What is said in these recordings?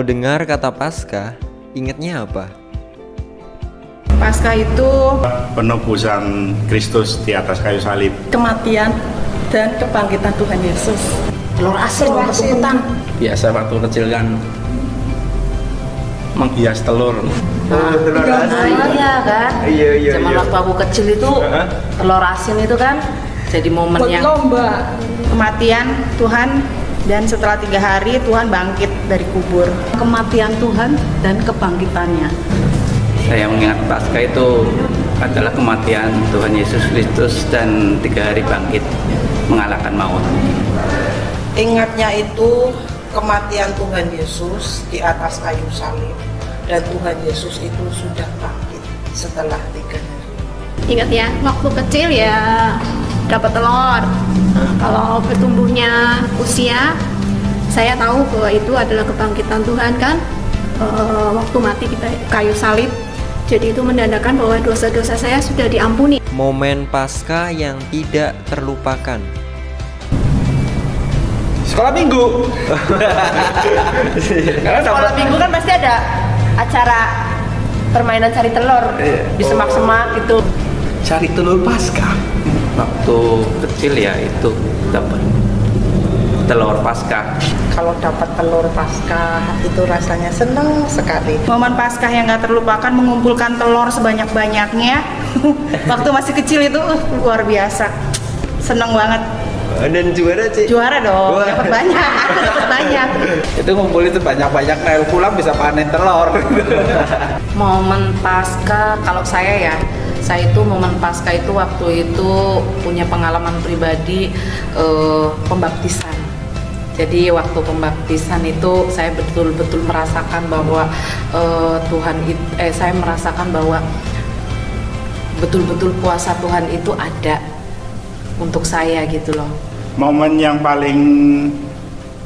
Kalau dengar kata Paskah, ingatnya apa? Paskah itu penebusan Kristus di atas kayu salib, kematian dan kebangkitan Tuhan Yesus. Telur asin, ketuputan. Biasa waktu kecil kan menghias telur. Telur asin. Iya kan? Iya. Zaman waktu aku kecil itu telur asin itu kan jadi momen yang lomba kematian Tuhan, dan setelah 3 hari Tuhan bangkit dari kubur. kematian Tuhan dan kebangkitannya. Saya mengingat Paskah itu adalah kematian Tuhan Yesus Kristus dan 3 hari bangkit mengalahkan maut. Ingatnya itu kematian Tuhan Yesus di atas kayu salib, dan Tuhan Yesus itu sudah bangkit setelah 3 hari. Ingat ya, waktu kecil ya dapat telur. Kalau bertumbuhnya usia, saya tahu bahwa itu adalah kebangkitan Tuhan kan, waktu mati di kayu salib. Jadi itu menandakan bahwa dosa-dosa saya sudah diampuni. Momen Paskah yang tidak terlupakan. Sekolah minggu. Sekolah minggu kan pasti ada acara permainan cari telur di semak-semak gitu. Cari telur Paskah. Waktu kecil ya itu dapat telur Paskah. Kalau dapat telur Paskah itu rasanya senang sekali. Momen Paskah yang gak terlupakan mengumpulkan telur sebanyak-banyaknya. Waktu masih kecil itu luar biasa. Seneng banget. Dan juara Cik? Juara dong, dapat banyak. Aku dapat banyak. Itu ngumpul itu banyak-banyak, pulang bisa panen telur. Momen Paskah kalau saya itu momen Paskah itu waktu itu punya pengalaman pribadi pembaptisan. Jadi waktu pembaptisan itu saya betul-betul merasakan bahwa saya merasakan bahwa betul-betul kuasa Tuhan itu ada untuk saya gitu loh. Momen yang paling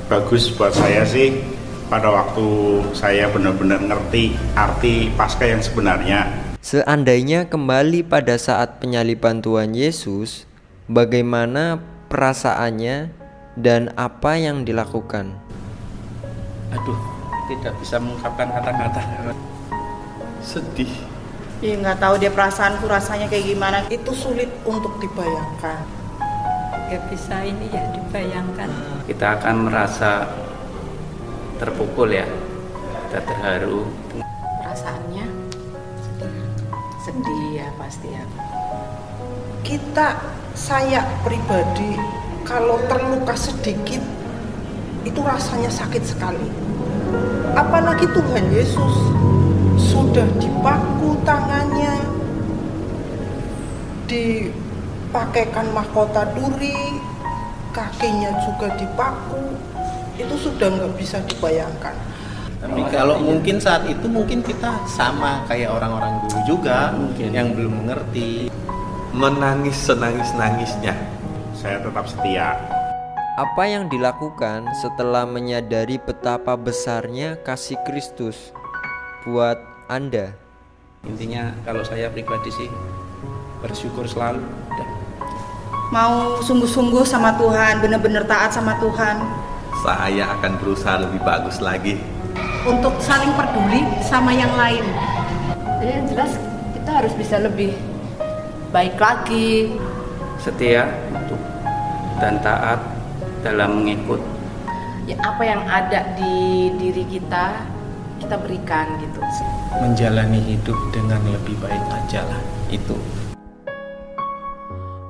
bagus buat saya sih pada waktu saya benar-benar ngerti arti Paskah yang sebenarnya. Seandainya kembali pada saat penyaliban Tuhan Yesus, bagaimana perasaannya dan apa yang dilakukan? Aduh, tidak bisa mengungkapkan kata-kata. Sedih. Ya nggak tahu dia perasaanku rasanya kayak gimana. Itu sulit untuk dibayangkan. Gak bisa ini ya dibayangkan. Kita akan merasa terpukul ya, kita terharu. Perasaannya sedih ya pasti ya. Saya pribadi kalau terluka sedikit itu rasanya sakit sekali. Apalagi Tuhan Yesus sudah dipaku tangannya, dipakaikan mahkota duri, kakinya juga dipaku. Itu sudah nggak bisa dibayangkan. Tapi kalau mungkin saat itu mungkin kita sama kayak orang-orang dulu juga mungkin yang belum mengerti. Menangis senangis-nangisnya. Saya tetap setia. Apa yang dilakukan setelah menyadari betapa besarnya kasih Kristus buat Anda? Intinya kalau saya pribadi sih bersyukur selalu. Mau sungguh-sungguh sama Tuhan, bener-bener taat sama Tuhan. Saya akan berusaha lebih bagus lagi Untuk saling peduli sama yang lain. Jadi yang jelas kita harus bisa lebih baik lagi, Setia dan taat dalam mengikut. Ya apa yang ada di diri kita berikan gitu. Menjalani hidup dengan lebih baik aja lah itu.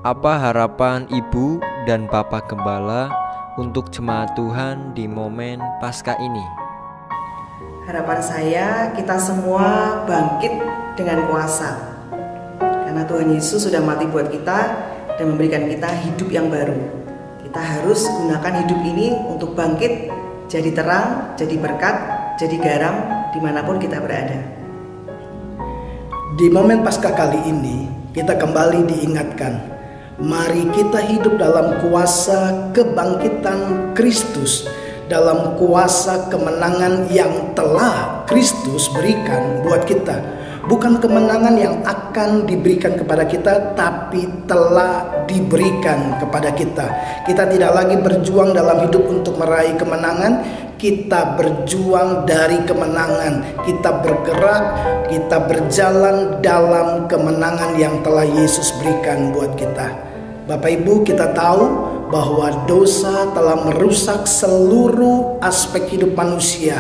Apa harapan Ibu dan Bapak Gembala untuk jemaat Tuhan di momen Paskah ini? Harapan saya kita semua bangkit dengan kuasa. Karena Tuhan Yesus sudah mati buat kita dan memberikan kita hidup yang baru. Kita harus gunakan hidup ini untuk bangkit, jadi terang, jadi berkat, jadi garam dimanapun kita berada. Di momen Paskah kali ini kita kembali diingatkan, mari kita hidup dalam kuasa kebangkitan Kristus dalam kuasa kemenangan yang telah Kristus berikan buat kita. Bukan kemenangan yang akan diberikan kepada kita, tapi telah diberikan kepada kita. Kita tidak lagi berjuang dalam hidup untuk meraih kemenangan, kita berjuang dari kemenangan. Kita bergerak, kita berjalan dalam kemenangan yang telah Yesus berikan buat kita. Bapak Ibu, kita tahu bahwa dosa telah merusak seluruh aspek hidup manusia.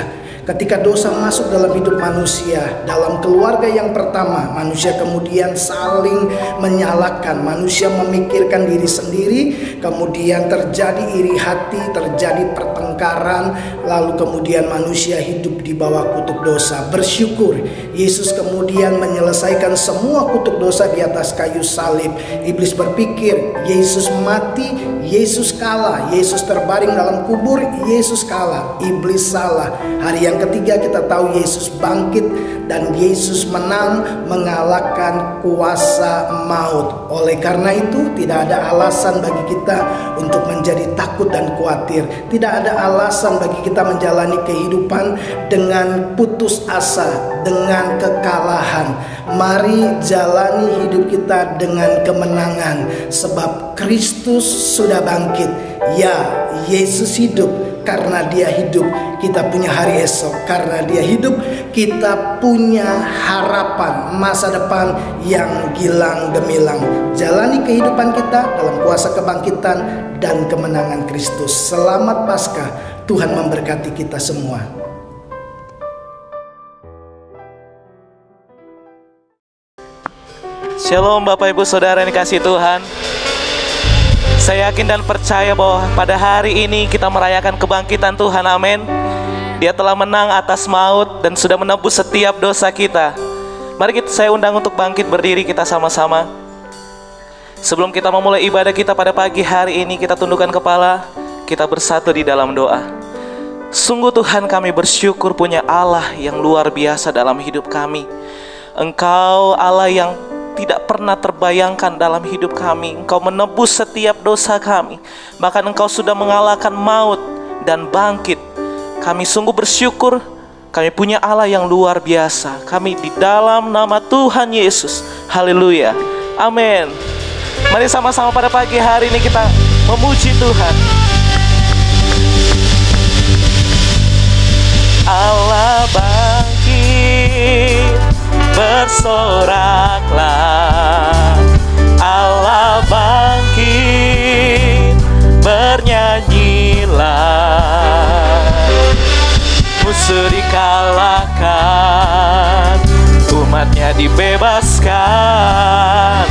Ketika dosa masuk dalam hidup manusia, dalam keluarga yang pertama, manusia kemudian saling menyalahkan, manusia memikirkan diri sendiri, kemudian terjadi iri hati, terjadi pertengkaran, lalu kemudian manusia hidup di bawah kutuk dosa. Bersyukur Yesus kemudian menyelesaikan semua kutuk dosa di atas kayu salib. Iblis berpikir Yesus mati, Yesus kalah, Yesus terbaring dalam kubur, Yesus kalah. Iblis salah. Hari yang ketiga kita tahu Yesus bangkit dan Yesus menang, mengalahkan kuasa maut. Oleh karena itu tidak ada alasan bagi kita untuk menjadi takut dan khawatir. Tidak ada alasan bagi kita menjalani kehidupan dengan putus asa, dengan kekalahan. Mari jalani hidup kita dengan kemenangan, sebab Kristus sudah bangkit. Ya, Yesus hidup. Karena Dia hidup, kita punya hari esok. Karena Dia hidup, kita punya harapan masa depan yang gilang gemilang. Jalani kehidupan kita dalam kuasa kebangkitan dan kemenangan Kristus. Selamat Paskah. Tuhan memberkati kita semua. Shalom Bapak Ibu Saudara yang dikasihi Tuhan. Saya yakin dan percaya bahwa pada hari ini kita merayakan kebangkitan Tuhan, amin. Dia telah menang atas maut dan sudah menebus setiap dosa kita. Mari saya undang untuk bangkit berdiri kita sama-sama. Sebelum kita memulai ibadah kita pada pagi hari ini, kita tundukkan kepala, kita bersatu di dalam doa. Sungguh Tuhan, kami bersyukur punya Allah yang luar biasa dalam hidup kami. Engkau Allah yang tidak pernah terbayangkan dalam hidup kami. Engkau menebus setiap dosa kami. Bahkan Engkau sudah mengalahkan maut dan bangkit. Kami sungguh bersyukur. Kami punya Allah yang luar biasa. Kami di dalam nama Tuhan Yesus. Haleluya. Amin. Mari sama-sama pada pagi hari ini kita memuji Tuhan. Allah bangkit, bersoraklah. Allah bangkit, bernyanyilah. Musuh dikalahkan, umatnya dibebaskan.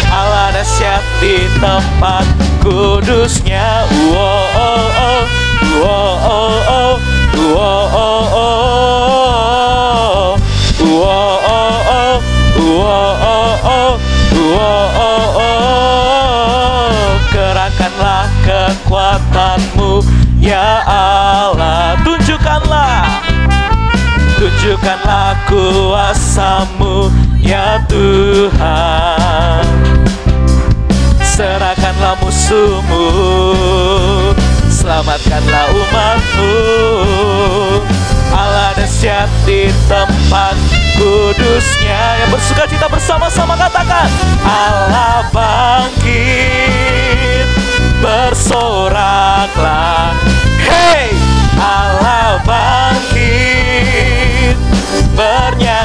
Allah dahsyat di tempat kudusnya. Oh, oh, oh, oh, oh, oh, oh, oh, oh. Kerahkanlah kekuatanmu ya Allah. Tunjukkanlah kuasamu ya Tuhan. Serahkanlah musuhmu, selamatkanlah umatmu. Allah dahsyat di tempat kudusnya. Yang bersuka cita bersama-sama katakan, Allah bangkit, bersoraklah. Hey, Allah bangkit, bernyanyilah.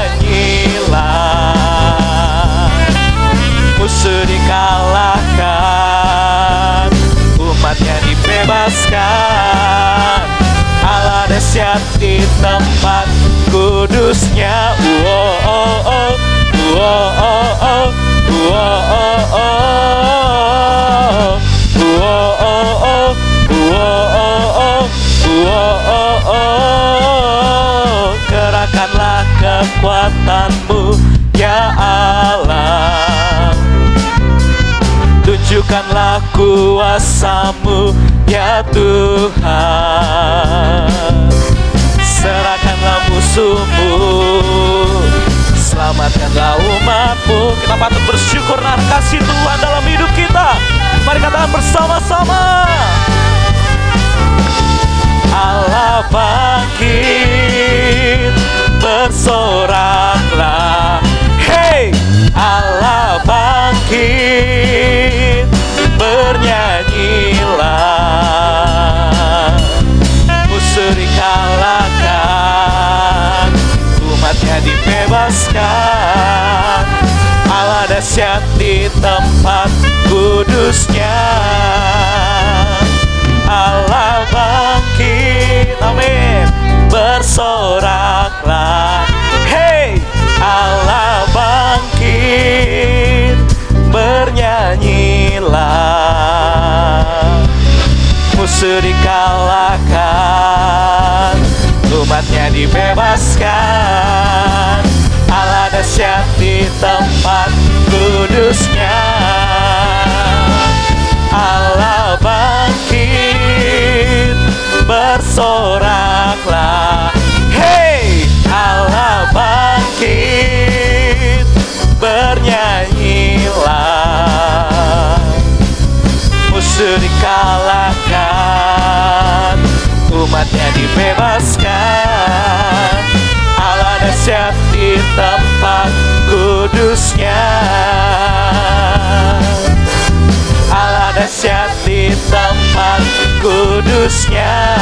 Musuh dikalahkan, umatnya dibebaskan. Allah dahsyat di tempat kudusnya. Oh, oh, oh, oh, oh, oh, oh, oh, oh, oh, oh, oh. Kerahkanlah kekuatanmu ya Allah. Tunjukkanlah kuasamu ya Tuhan. Serahkanlah musuhmu, selamatkanlah umatmu. Kita patut bersyukur dan kasih Tuhan dalam hidup kita. Mari katakan bersama-sama, Allah bangkit, bersoraklah. Hey, Allah bangkit, bernyanyilah. Musuh dikalahkan, umatnya dibebaskan. Allah dahsyat di tempat kudusnya. Allah bangkit, amin, bersoraklah. Hey, Allah bangkit, bernyanyilah. Musuh dikalahkan, umatnya dibebaskan. Allah dahsyat di tempat kudusnya. Allah bangkit, bersoraklah. Hey, Allah bangkit, bernyanyilah. Musuh dikalahkan, umatnya dibebaskan. Allah dahsyat di tempat kudusnya. Allah dahsyat di tempat kudusnya.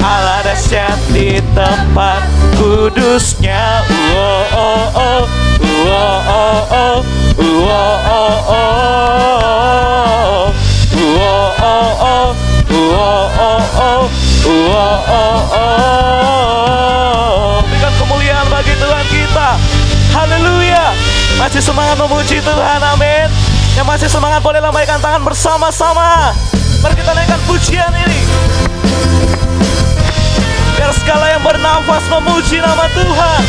Allah dahsyat di tempat kudusnya. Oh oh oh, oh oh oh, oh oh oh, oh oh oh, oh oh oh. Berikan kemuliaan bagi Tuhan kita. Haleluya. Masih semangat memuji Tuhan, amin. Yang masih semangat boleh lambaikan tangan bersama-sama. Mari kita naikkan pujian ini, biar segala yang bernafas memuji nama Tuhan.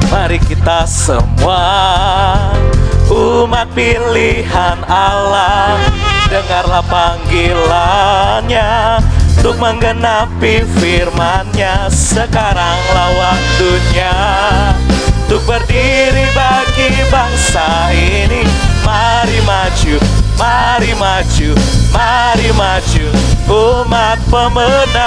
Mari kita semua umat pilihan Allah, dengarlah panggilannya untuk menggenapi firman-Nya. Sekaranglah waktunya untuk berdiri bagi bangsa ini. Mari maju, mari maju, mari maju, umat pemenang.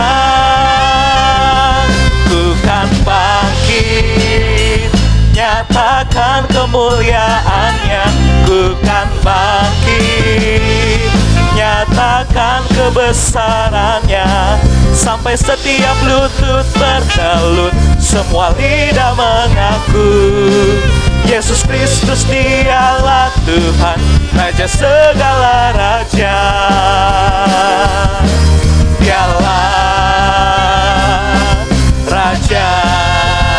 Ku kan bangkit, nyatakan kemuliaan-Nya. Ku kan bangkit, nyatakan kebesaran-Nya. Sampai setiap lutut bertelut, semua lidah mengaku Yesus Kristus dialah Tuhan, Raja segala raja. Dialah Raja.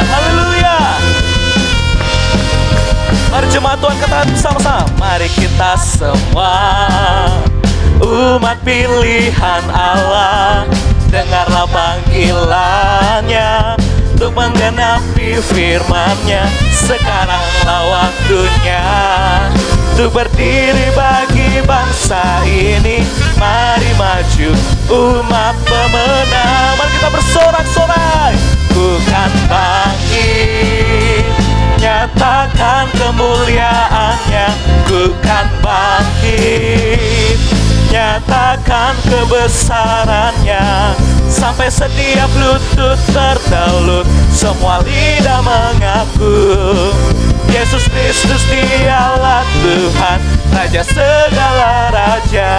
Haleluya. Mari jemaat Tuhan katakan bersama-sama. Mari kita semua umat pilihan Allah, dengarlah panggilannya untuk menggenapi firman-Nya. Sekaranglah waktunya untuk berdiri bagi bangsa ini. Mari maju, umat pemenang. Mari kita bersorak-sorai. Ku kan bangkit, nyatakan kemuliaan-Nya. Ku kan bangkit, nyatakan kebesaran-Nya. Sampai setiap lutut bertelut, semua lidah mengaku Yesus Kristus dialah Tuhan, Raja segala raja.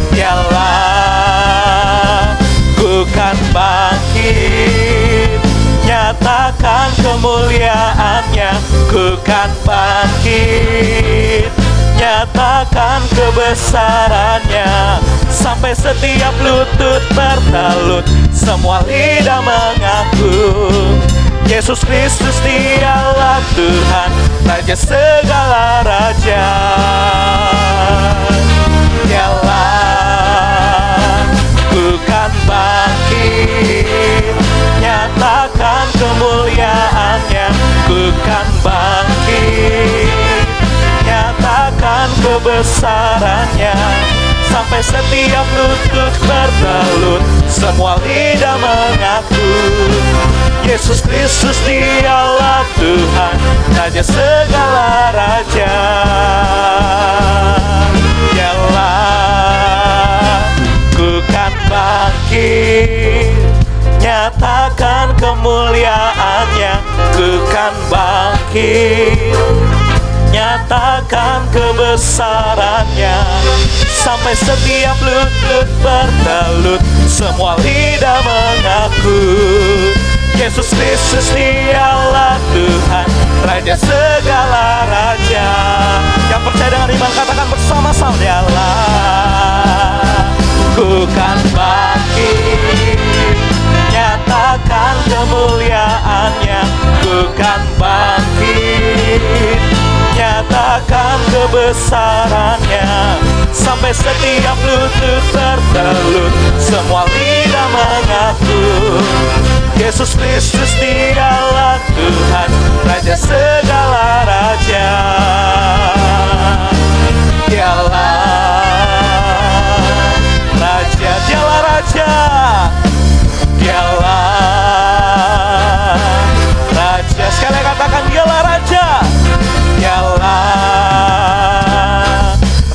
Dialah, ku kan bangkit, nyatakan kemuliaan-Nya. Ku kan bangkit, nyatakan kebesaran-Nya. Sampai setiap lutut bertelut, semua lidah mengaku Yesus Kristus dialah Tuhan, Raja segala raja. Dialah, ku kan bangkit, nyatakan kemuliaan-Nya. Ku kan bangkit, nyatakan kebesaran-Nya. Sampai setiap lutut bertelut, semua lidah mengaku Yesus Kristus dialah Tuhan, Raja segala raja. Dialah, ku kan bangkit, nyatakan kemuliaannya. Ku kan bangkit, nyatakan kebesarannya. Sampai setiap lutut bertelut, semua lidah mengaku Yesus Kristus dialah Tuhan, Raja segala raja. Yang percaya dengan iman katakan bersama-sama, dialah. Ku kan bangkit, nyatakan kemuliaannya. Ku kan bangkit, nyatakan kebesarannya. Sampai setiap lutut bertelut, semua lidah mengaku Yesus Kristus dialah Tuhan, Raja segala raja. Dialah Raja, dialah Raja. Dialah Raja, sekali katakan dialah Raja. Dialah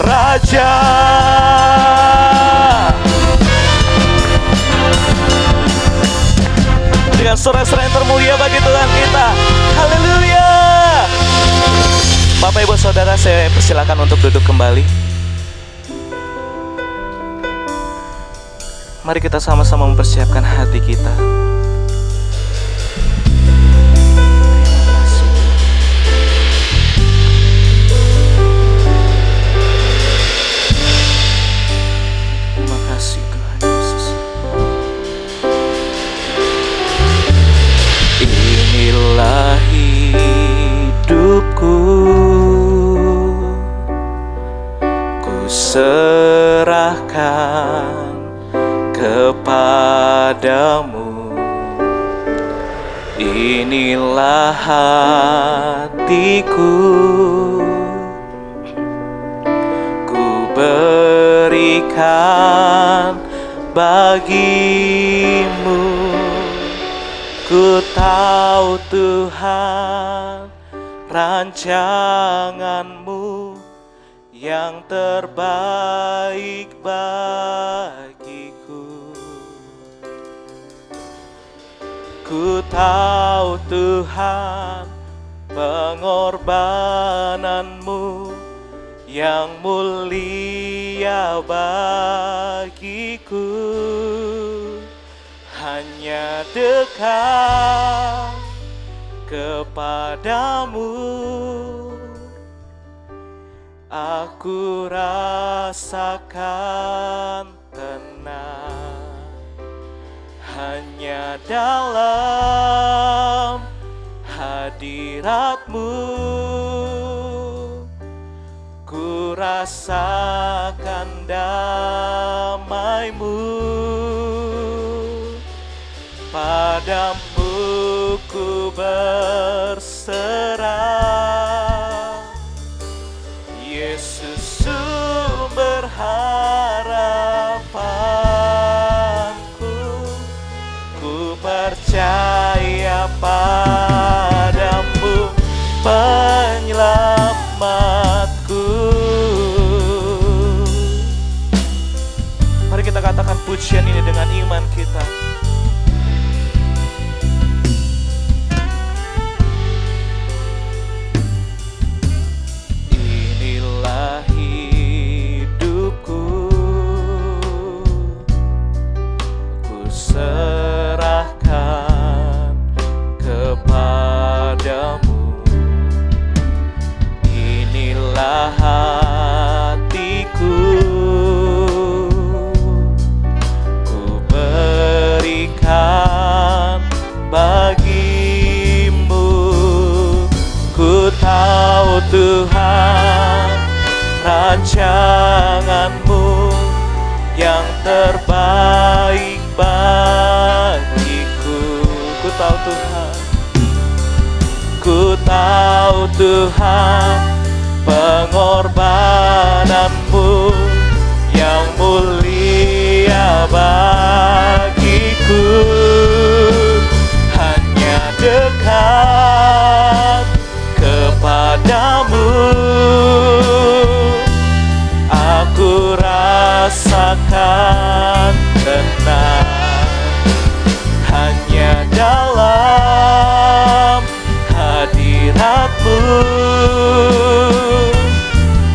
Raja. Dengan sorak-sorai yang termulia bagi Tuhan kita. Haleluya. Bapak Ibu Saudara, saya persilakan untuk duduk kembali. Mari kita sama-sama mempersiapkan hati kita. Terima kasih Tuhan Yesus. Inilah hidupku, ku serahkan kepadamu. Inilah hatiku, ku berikan bagimu. Ku tahu Tuhan, rancanganmu yang terbaik bagiku. Ku tahu Tuhan, pengorbananmu yang mulia bagiku. Hanya dekat kepadamu aku rasakan tenang. Hanya dalam hadiratmu ku rasakan damaimu. Padamu ku berserah, Yesus sumber harapanku. Ku percaya padamu, penyelamatku. Mari kita katakan pujian ini dengan iman kita. Serahkan kepadamu. Inilah hatiku, ku berikan bagimu. Ku tahu Tuhan, rancanganmu yang terbaik bagiku. Ku tahu Tuhan, ku tahu Tuhan, pengorbananmu yang mulia bagiku. Hanya rasakan tenang hanya dalam hadirat-Mu.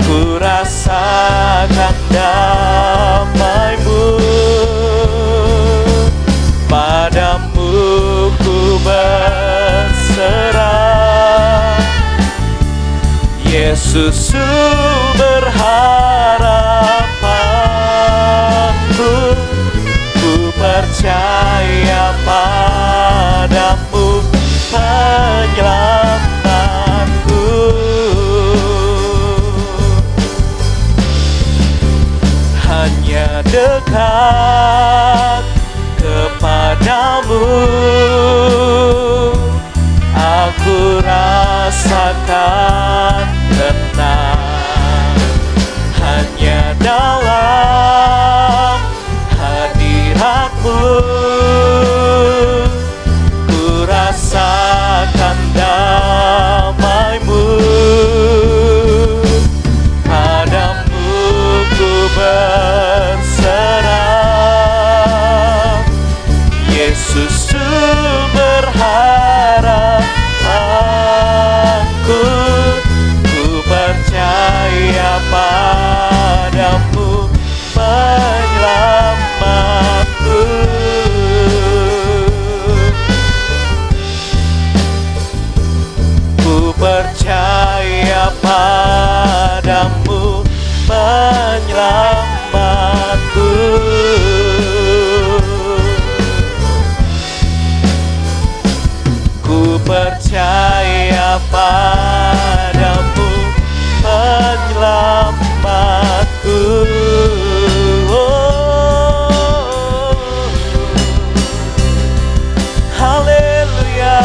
Ku rasakan damai-Mu, padamu ku berserah. Yesus sumber harapanku, ku percaya padamu penyelamatku. Hanya dekat kepadamu aku rasakan tenang. Hanya dalam hadirat-Mu ku rasakan damai-Mu, padamu ku berserah. Yesus sumber harapanku, ku percaya padamu penyelamatku. Ku percaya padamu penyelamatku. Ku percaya padamu penyelamatku. Haleluya.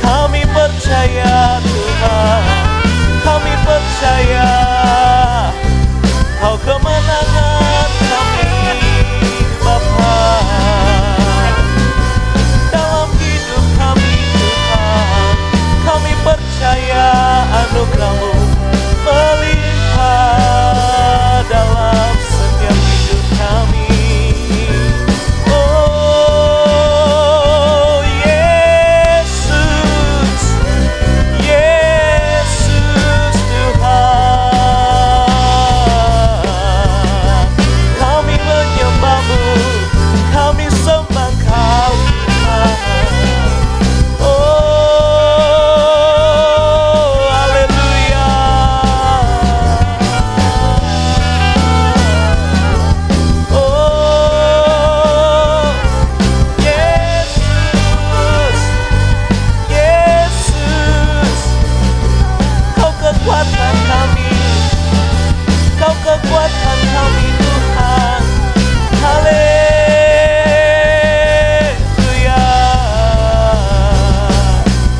Kami percaya Tuhan, kami percaya Kau kemenangan kami Bapa. Dalam hidup kami Tuhan, kami percaya anugerah-Mu melimpah dalam setiap hidup kami. Oh Yesus, Yesus Tuhan, kami menyembah-Mu, kami sembah Kau Tuhan. Oh haleluya. Oh Yesus, Yesus, Kau kekuatan kami, Kau kekuatan kami Tuhan. Haleluya.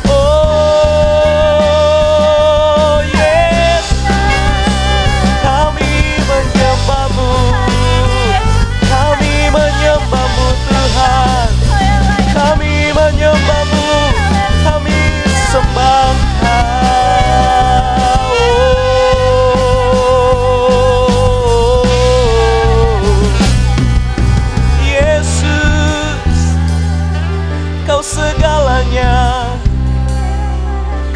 Oh Yesus, kami menyembah-Mu, kami menyembah-Mu Tuhan, kami menyembah-Mu, kami sembah Kau. Yesus, Kau segalanya,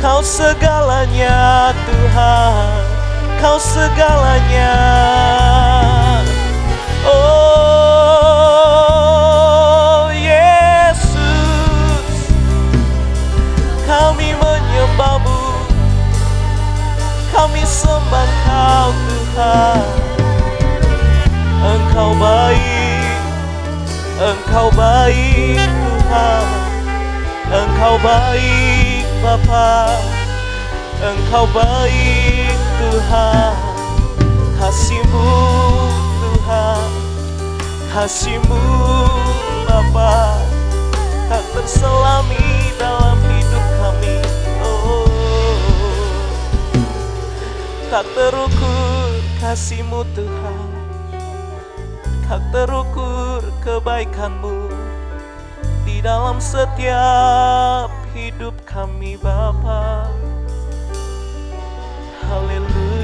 Kau segalanya Tuhan, Kau segalanya. Oh Yesus, kami menyembah-Mu, kami sembah Kau Tuhan. Engkau baik, Engkau baik Tuhan, Engkau baik Bapa, Engkau baik Tuhan. Kasih-Mu Tuhan, kasih-Mu Bapa, tak terselami dalam hidup kami. Oh, tak terukur kasih-Mu Tuhan, tak terukur kebaikan-Mu di dalam setiap hidup kami Bapa. Haleluya.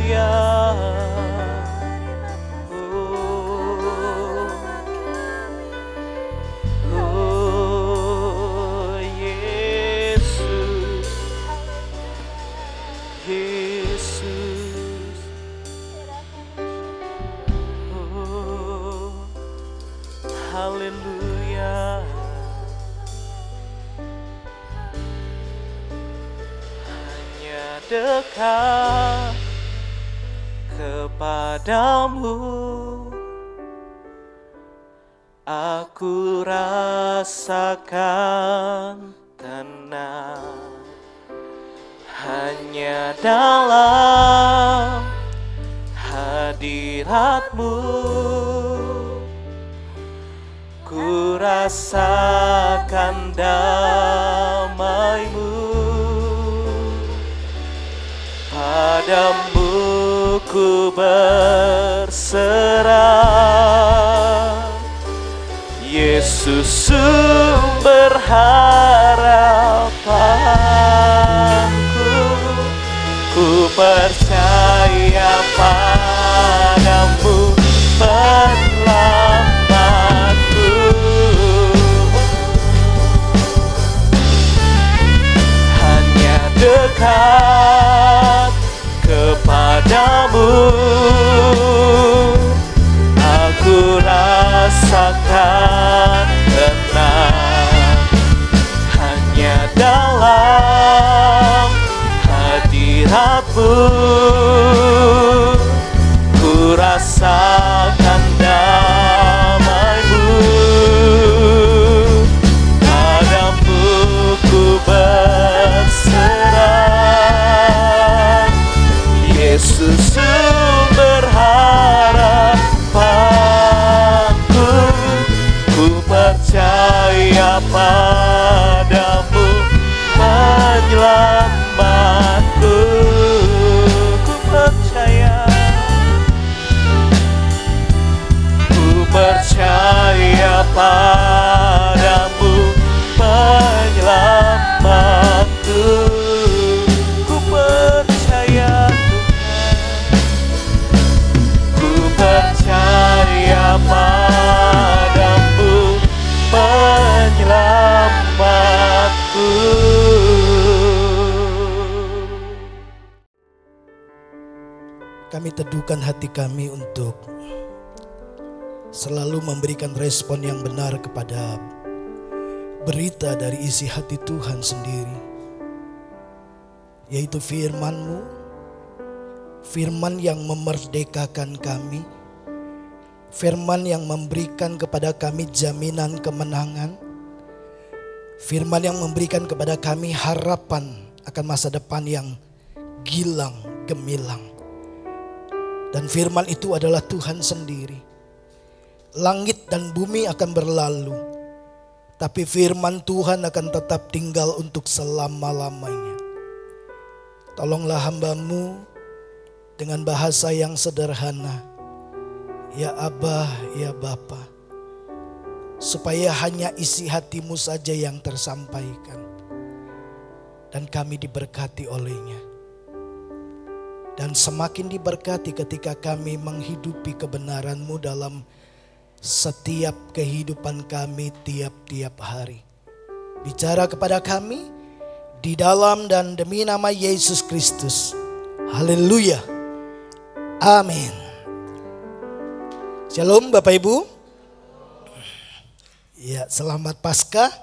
haleluya. Hanya dekat kepadamu aku rasakan tenang. Hanya dalam hadiratmu ku rasakan damai-Mu. Padamu ku berserah, Yesus sumber harapanku. Ku percaya padamu penyelamatku. Hanya dekat kepadamu aku rasakan tenang. Hanya dalam hadiratmu ku rasakan damai-Mu. Padamu ku berserah, Yesus sumber harapanku. Ku percaya padamu penyelamatku. Ku percaya padamu penyelamatku. Ku percaya Tuhan, ku percaya padamu penyelamatku. Kami teduhkan hati kami untuk selalu memberikan respon yang benar kepada berita dari isi hati Tuhan sendiri, yaitu firman-Mu, firman yang memerdekakan kami, firman yang memberikan kepada kami jaminan kemenangan, firman yang memberikan kepada kami harapan akan masa depan yang gilang gemilang. Dan firman itu adalah Tuhan sendiri. Langit dan bumi akan berlalu, tapi firman Tuhan akan tetap tinggal untuk selama-lamanya. Tolonglah hamba-Mu dengan bahasa yang sederhana, ya Abah, ya Bapa, supaya hanya isi hati-Mu saja yang tersampaikan dan kami diberkati olehnya. Dan semakin diberkati ketika kami menghidupi kebenaran-Mu dalam setiap kehidupan kami tiap-tiap hari. Bicara kepada kami di dalam dan demi nama Yesus Kristus. Haleluya. Amin. Shalom Bapak Ibu. Ya, selamat Paskah.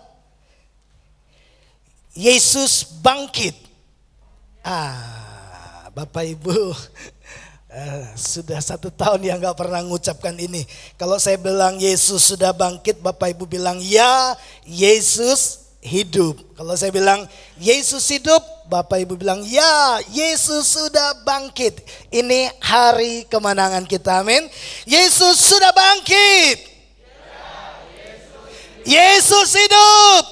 Yesus bangkit. Bapak Ibu, sudah 1 tahun yang gak pernah mengucapkan ini. Kalau saya bilang Yesus sudah bangkit, Bapak Ibu bilang ya, Yesus hidup. Kalau saya bilang Yesus hidup, Bapak Ibu bilang ya, Yesus sudah bangkit. Ini hari kemenangan kita, amin. Yesus sudah bangkit. Yesus hidup.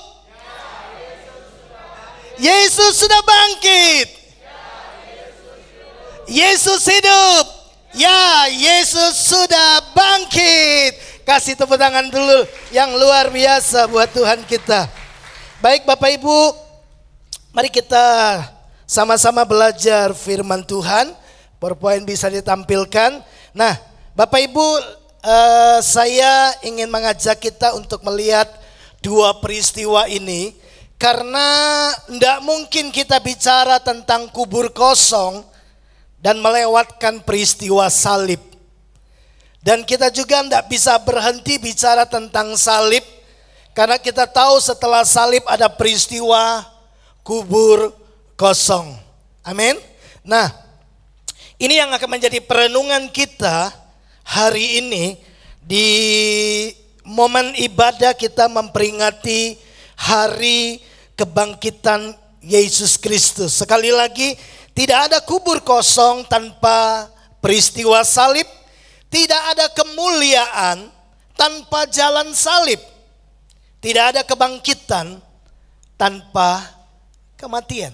Yesus sudah bangkit. Yesus hidup. Ya, Yesus sudah bangkit. Kasih tepuk tangan dulu yang luar biasa buat Tuhan kita. Baik Bapak Ibu, mari kita sama-sama belajar firman Tuhan. PowerPoint bisa ditampilkan. Nah, Bapak Ibu, saya ingin mengajak kita untuk melihat 2 peristiwa ini. Karena tidak mungkin kita bicara tentang kubur kosong dan melewatkan peristiwa salib. Dan kita juga tidak bisa berhenti bicara tentang salib, karena kita tahu setelah salib ada peristiwa kubur kosong. Amin. Nah, ini yang akan menjadi perenungan kita hari ini. Di momen ibadah kita memperingati hari kebangkitan Yesus Kristus. Sekali lagi, tidak ada kubur kosong tanpa peristiwa salib. Tidak ada kemuliaan tanpa jalan salib. Tidak ada kebangkitan tanpa kematian.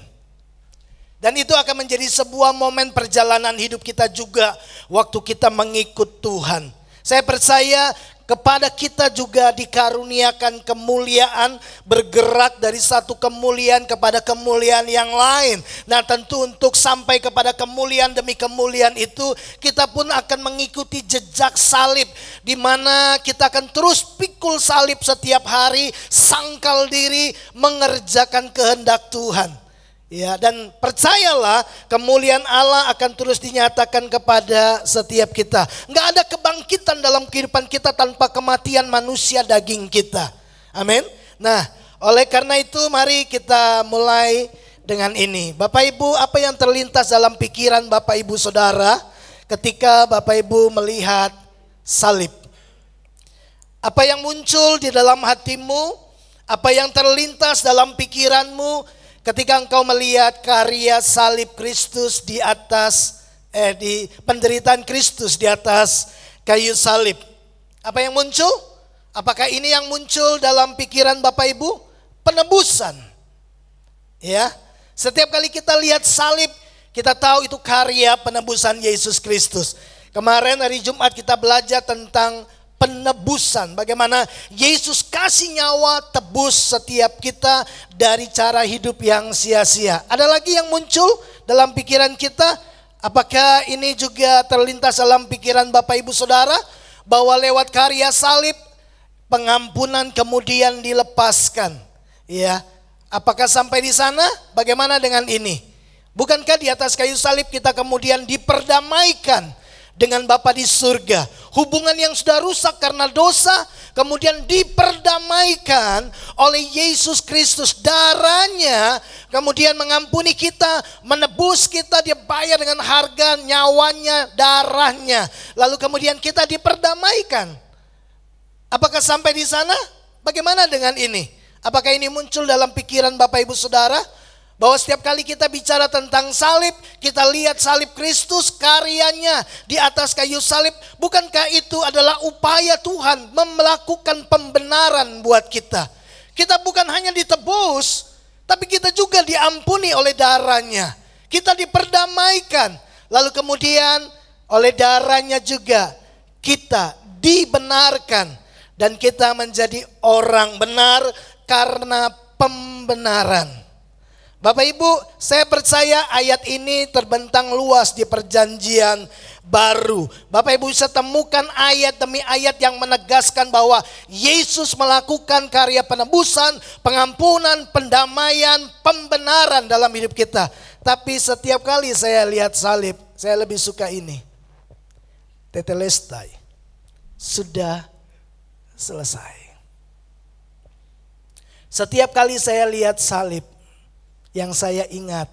Dan itu akan menjadi sebuah momen perjalanan hidup kita juga waktu kita mengikut Tuhan. Saya percaya kepada kita juga dikaruniakan kemuliaan, bergerak dari satu kemuliaan kepada kemuliaan yang lain. Nah, tentu untuk sampai kepada kemuliaan demi kemuliaan itu, kita pun akan mengikuti jejak salib, di mana kita akan terus pikul salib setiap hari, sangkal diri, mengerjakan kehendak Tuhan. Ya, dan percayalah kemuliaan Allah akan terus dinyatakan kepada setiap kita. Enggak ada kebangkitan dalam kehidupan kita tanpa kematian manusia daging kita. Amin. Nah, oleh karena itu mari kita mulai dengan ini. Bapak Ibu, apa yang terlintas dalam pikiran Bapak Ibu Saudara ketika Bapak Ibu melihat salib? Apa yang muncul di dalam hatimu? Apa yang terlintas dalam pikiranmu ketika engkau melihat karya salib Kristus di atas di penderitaan Kristus di atas kayu salib? Apa yang muncul? Apakah ini yang muncul dalam pikiran Bapak Ibu? Penebusan. Ya. Setiap kali kita lihat salib, kita tahu itu karya penebusan Yesus Kristus. Kemarin hari Jumat kita belajar tentang penebusan, bagaimana Yesus kasih nyawa tebus setiap kita dari cara hidup yang sia-sia. Ada lagi yang muncul dalam pikiran kita? Apakah ini juga terlintas dalam pikiran Bapak Ibu Saudara, bahwa lewat karya salib pengampunan kemudian dilepaskan? Ya, apakah sampai di sana? Bagaimana dengan ini? Bukankah di atas kayu salib kita kemudian diperdamaikan dengan Bapa di surga? Hubungan yang sudah rusak karena dosa kemudian diperdamaikan oleh Yesus Kristus. Darahnya kemudian mengampuni kita, menebus kita. Dia bayar dengan harga nyawanya, darahnya. Lalu kemudian kita diperdamaikan. Apakah sampai di sana? Bagaimana dengan ini? Apakah ini muncul dalam pikiran Bapak Ibu Saudara? Bahwa setiap kali kita bicara tentang salib, kita lihat salib Kristus, karyanya di atas kayu salib. Bukankah itu adalah upaya Tuhan melakukan pembenaran buat kita? Kita bukan hanya ditebus, tapi kita juga diampuni oleh darahnya. Kita diperdamaikan. Lalu kemudian oleh darahnya juga kita dibenarkan. Dan kita menjadi orang benar karena pembenaran. Bapak Ibu, saya percaya ayat ini terbentang luas di perjanjian baru. Bapak Ibu bisa temukan ayat demi ayat yang menegaskan bahwa Yesus melakukan karya penebusan, pengampunan, pendamaian, pembenaran dalam hidup kita. Tapi setiap kali saya lihat salib, saya lebih suka ini. Tetelestai, sudah selesai. Setiap kali saya lihat salib, yang saya ingat,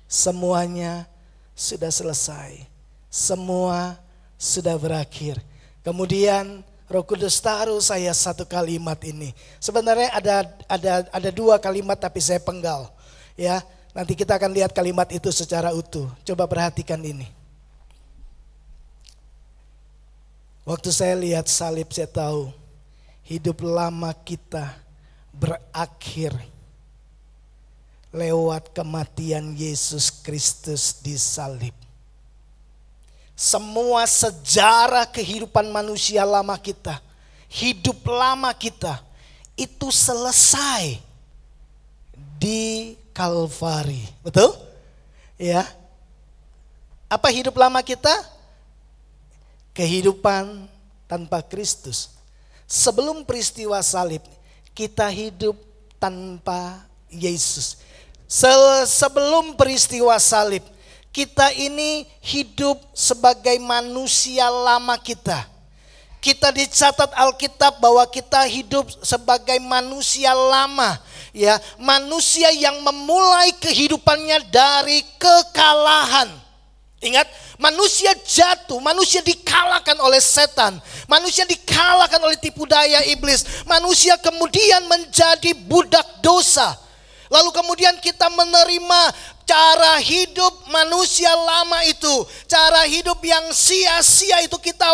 semuanya sudah selesai. Semua sudah berakhir. Kemudian Roh Kudus taruh saya satu kalimat ini. Sebenarnya ada dua kalimat tapi saya penggal. Ya, nanti kita akan lihat kalimat itu secara utuh. Coba perhatikan ini. Waktu saya lihat salib, saya tahu hidup lama kita berakhir lewat kematian Yesus Kristus di salib. Semua sejarah kehidupan manusia lama kita, hidup lama kita, itu selesai di Kalvari. Betul? Ya. Apa hidup lama kita? Kehidupan tanpa Kristus. Sebelum peristiwa salib, kita hidup tanpa Yesus. Sebelum peristiwa salib, kita ini hidup sebagai manusia lama kita. Kita dicatat Alkitab bahwa kita hidup sebagai manusia lama, ya, manusia yang memulai kehidupannya dari kekalahan. Ingat, manusia jatuh, manusia dikalahkan oleh setan, manusia dikalahkan oleh tipu daya iblis, manusia kemudian menjadi budak dosa. Lalu kemudian kita menerima cara hidup manusia lama itu, cara hidup yang sia-sia itu kita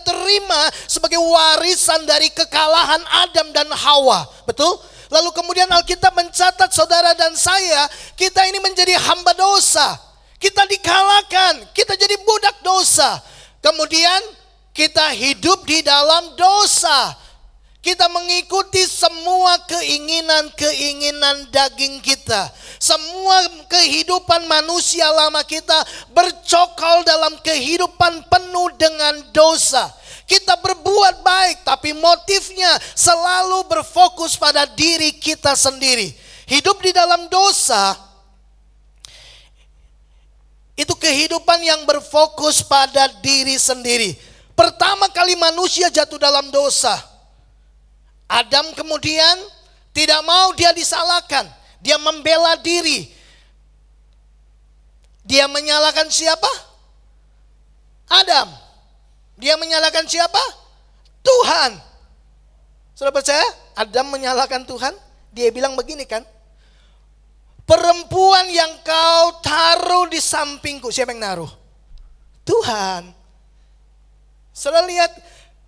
terima sebagai warisan dari kekalahan Adam dan Hawa. Betul? Lalu kemudian Alkitab mencatat saudara dan saya, kita ini menjadi hamba dosa. Kita dikalahkan, kita jadi budak dosa. Kemudian kita hidup di dalam dosa. Kita mengikuti semua keinginan-keinginan daging kita. Semua kehidupan manusia lama kita bercokol dalam kehidupan penuh dengan dosa. Kita berbuat baik, tapi motifnya selalu berfokus pada diri kita sendiri. Hidup di dalam dosa, itu kehidupan yang berfokus pada diri sendiri. Pertama kali manusia jatuh dalam dosa, Adam kemudian tidak mau dia disalahkan. Dia membela diri. Dia menyalahkan siapa? Adam. Dia menyalahkan siapa? Tuhan. Sudah percaya? Adam menyalahkan Tuhan. Dia bilang begini kan, perempuan yang kau taruh di sampingku. Siapa yang naruh? Tuhan. Saudara lihat,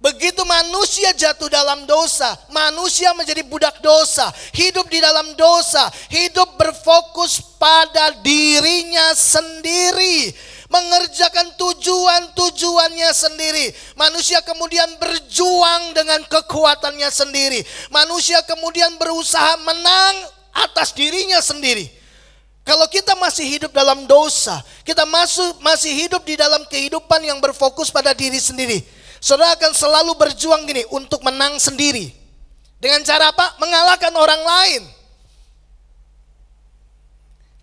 begitu manusia jatuh dalam dosa, manusia menjadi budak dosa, hidup di dalam dosa, hidup berfokus pada dirinya sendiri, mengerjakan tujuan-tujuannya sendiri. Manusia kemudian berjuang dengan kekuatannya sendiri. Manusia kemudian berusaha menang atas dirinya sendiri. Kalau kita masih hidup dalam dosa, kita masih hidup di dalam kehidupan yang berfokus pada diri sendiri, saudara akan selalu berjuang gini untuk menang sendiri. Dengan cara apa? Mengalahkan orang lain.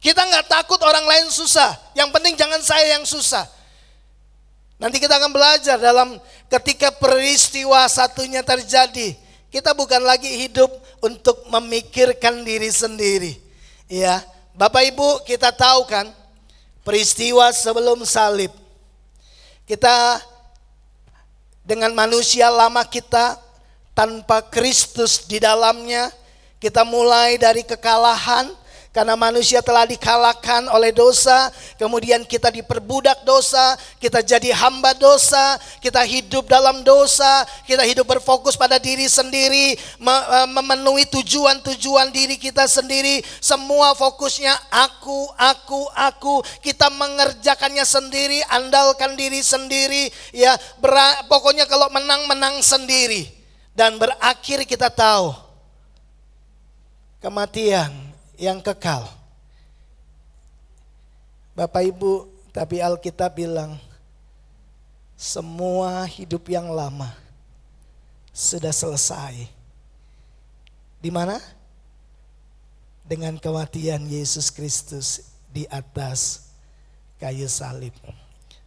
Kita nggak takut orang lain susah. Yang penting jangan saya yang susah. Nanti kita akan belajar dalam ketika peristiwa satunya terjadi. Kita bukan lagi hidup untuk memikirkan diri sendiri. Ya, Bapak Ibu, kita tahu kan peristiwa sebelum salib. Kita dengan manusia lama kita tanpa Kristus di dalamnya, kita mulai dari kekalahan karena manusia telah dikalahkan oleh dosa. Kemudian kita diperbudak dosa, kita jadi hamba dosa, kita hidup dalam dosa, kita hidup berfokus pada diri sendiri, memenuhi tujuan-tujuan diri kita sendiri. Semua fokusnya aku. Kita mengerjakannya sendiri, andalkan diri sendiri, ya. Pokoknya kalau menang sendiri. Dan berakhir kita tahu kematian yang kekal. Bapak Ibu, tapi Alkitab bilang semua hidup yang lama sudah selesai. Di mana? Dengan kematian Yesus Kristus di atas kayu salib.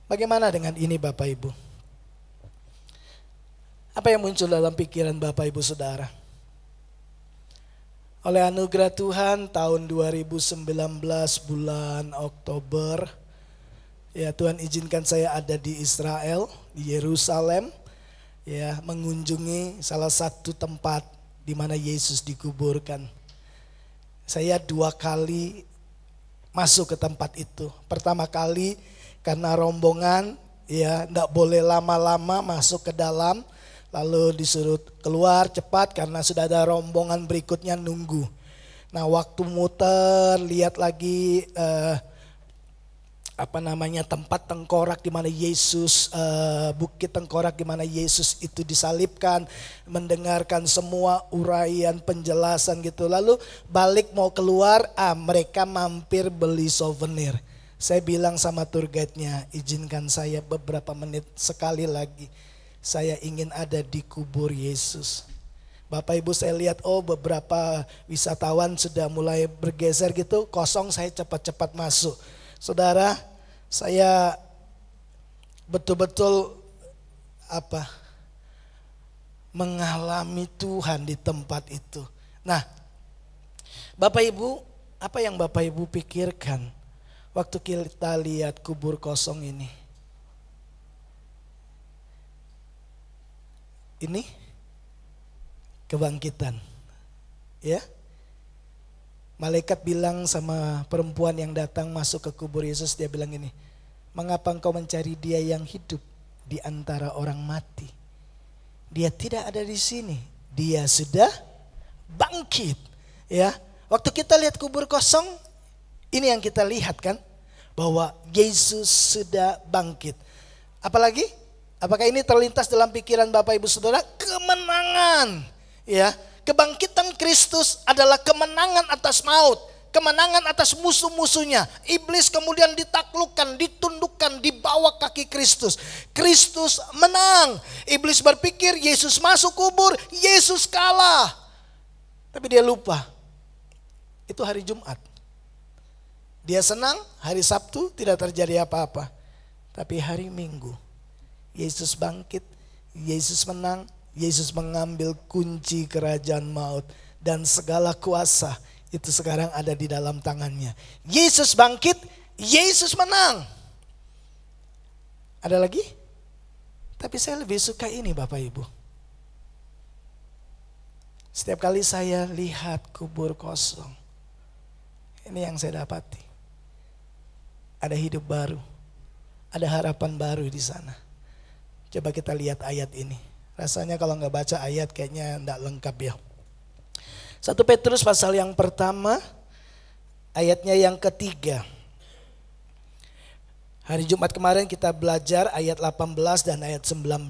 Bagaimana dengan ini Bapak Ibu? Apa yang muncul dalam pikiran Bapak Ibu Saudara? Oleh anugerah Tuhan tahun 2019 bulan Oktober, ya Tuhan izinkan saya ada di Israel, di Yerusalem, ya mengunjungi salah satu tempat di mana Yesus dikuburkan. Saya 2 kali masuk ke tempat itu. Pertama kali karena rombongan, ya enggak boleh lama-lama masuk ke dalam. Lalu disuruh keluar cepat karena sudah ada rombongan berikutnya nunggu. Nah waktu muter lihat lagi tempat tengkorak di mana Yesus, bukit tengkorak di mana Yesus itu disalibkan, mendengarkan semua uraian penjelasan gitu. Lalu balik mau keluar, mereka mampir beli souvenir. Saya bilang sama tour guide-nya, izinkan saya beberapa menit sekali lagi. Saya ingin ada di kubur Yesus. Bapak Ibu saya lihat beberapa wisatawan sudah mulai bergeser gitu, kosong, saya cepat-cepat masuk. Saudara, Saya betul-betul mengalami Tuhan di tempat itu. Nah, Bapak Ibu, apa yang Bapak Ibu pikirkan waktu kita lihat kubur kosong ini? Ini kebangkitan, ya. Malaikat bilang sama perempuan yang datang masuk ke kubur Yesus, dia bilang ini, mengapa engkau mencari dia yang hidup di antara orang mati? Dia tidak ada di sini, dia sudah bangkit. Ya, waktu kita lihat kubur kosong, ini yang kita lihat kan, bahwa Yesus sudah bangkit. Apalagi? Apakah ini terlintas dalam pikiran Bapak Ibu Saudara? Kemenangan, ya. Kebangkitan Kristus adalah kemenangan atas maut, kemenangan atas musuh-musuhnya. Iblis kemudian ditaklukkan, ditundukkan di bawah kaki Kristus. Kristus menang. Iblis berpikir Yesus masuk kubur, Yesus kalah. Tapi dia lupa, itu hari Jumat. Dia senang, hari Sabtu tidak terjadi apa-apa. Tapi hari Minggu, Yesus bangkit, Yesus menang. Yesus mengambil kunci kerajaan maut dan segala kuasa itu sekarang ada di dalam tangannya. Yesus bangkit, Yesus menang. Ada lagi? Tapi saya lebih suka ini Bapak Ibu. Setiap kali saya lihat kubur kosong, ini yang saya dapati. Ada hidup baru, ada harapan baru di sana. Coba kita lihat ayat ini. Rasanya kalau nggak baca ayat kayaknya nggak lengkap ya. 1 Petrus pasal yang pertama, ayatnya yang ketiga. Hari Jumat kemarin kita belajar ayat 18 dan ayat 19.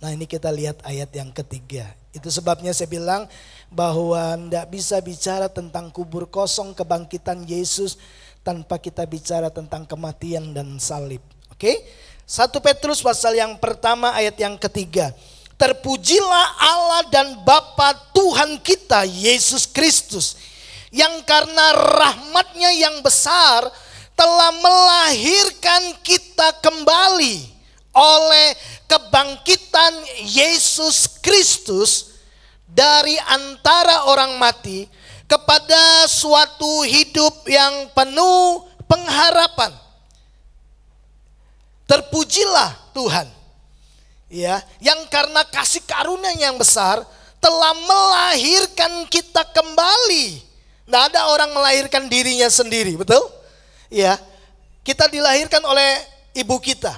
Nah ini kita lihat ayat yang ketiga. Itu sebabnya saya bilang bahwa nggak bisa bicara tentang kubur kosong kebangkitan Yesus tanpa kita bicara tentang kematian dan salib. Oke? 1 Petrus pasal yang pertama ayat yang ketiga. Terpujilah Allah dan Bapa Tuhan kita Yesus Kristus, yang karena rahmatnya yang besar telah melahirkan kita kembali oleh kebangkitan Yesus Kristus dari antara orang mati kepada suatu hidup yang penuh pengharapan. Terpujilah Tuhan, ya, yang karena kasih karunia yang besar telah melahirkan kita kembali. Tidak ada orang melahirkan dirinya sendiri, betul? Ya, kita dilahirkan oleh ibu kita.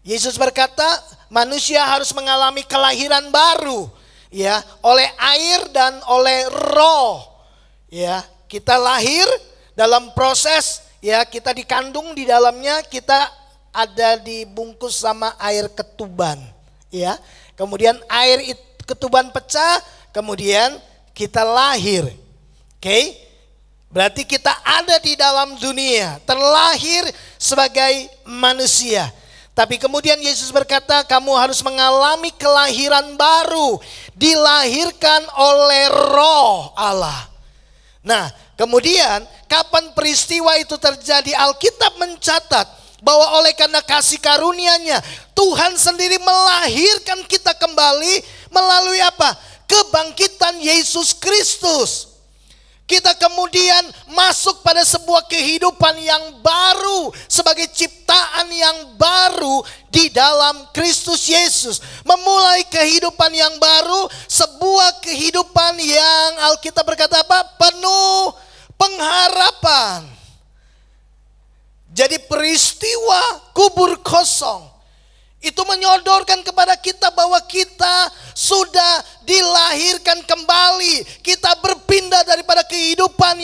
Yesus berkata, manusia harus mengalami kelahiran baru, ya, oleh air dan oleh roh. Ya, kita lahir dalam proses, ya, kita dikandung di dalamnya, kita ada dibungkus sama air ketuban, ya. Kemudian air ketuban pecah, kemudian kita lahir. Oke? Berarti kita ada di dalam dunia, terlahir sebagai manusia. Tapi kemudian Yesus berkata, kamu harus mengalami kelahiran baru, dilahirkan oleh Roh Allah. Nah, kemudian kapan peristiwa itu terjadi? Alkitab mencatat bahwa oleh karena kasih karunia-Nya Tuhan sendiri melahirkan kita kembali melalui apa? Kebangkitan Yesus Kristus. Kita kemudian masuk pada sebuah kehidupan yang baru sebagai ciptaan yang baru di dalam Kristus Yesus. Memulai kehidupan yang baru, sebuah kehidupan yang Alkitab berkata apa? Penuh pengharapan. Jadi peristiwa kubur kosong itu menyodorkan kepada kita bahwa kita sudah dilahirkan kembali. Kita berpindah daripada kehidupan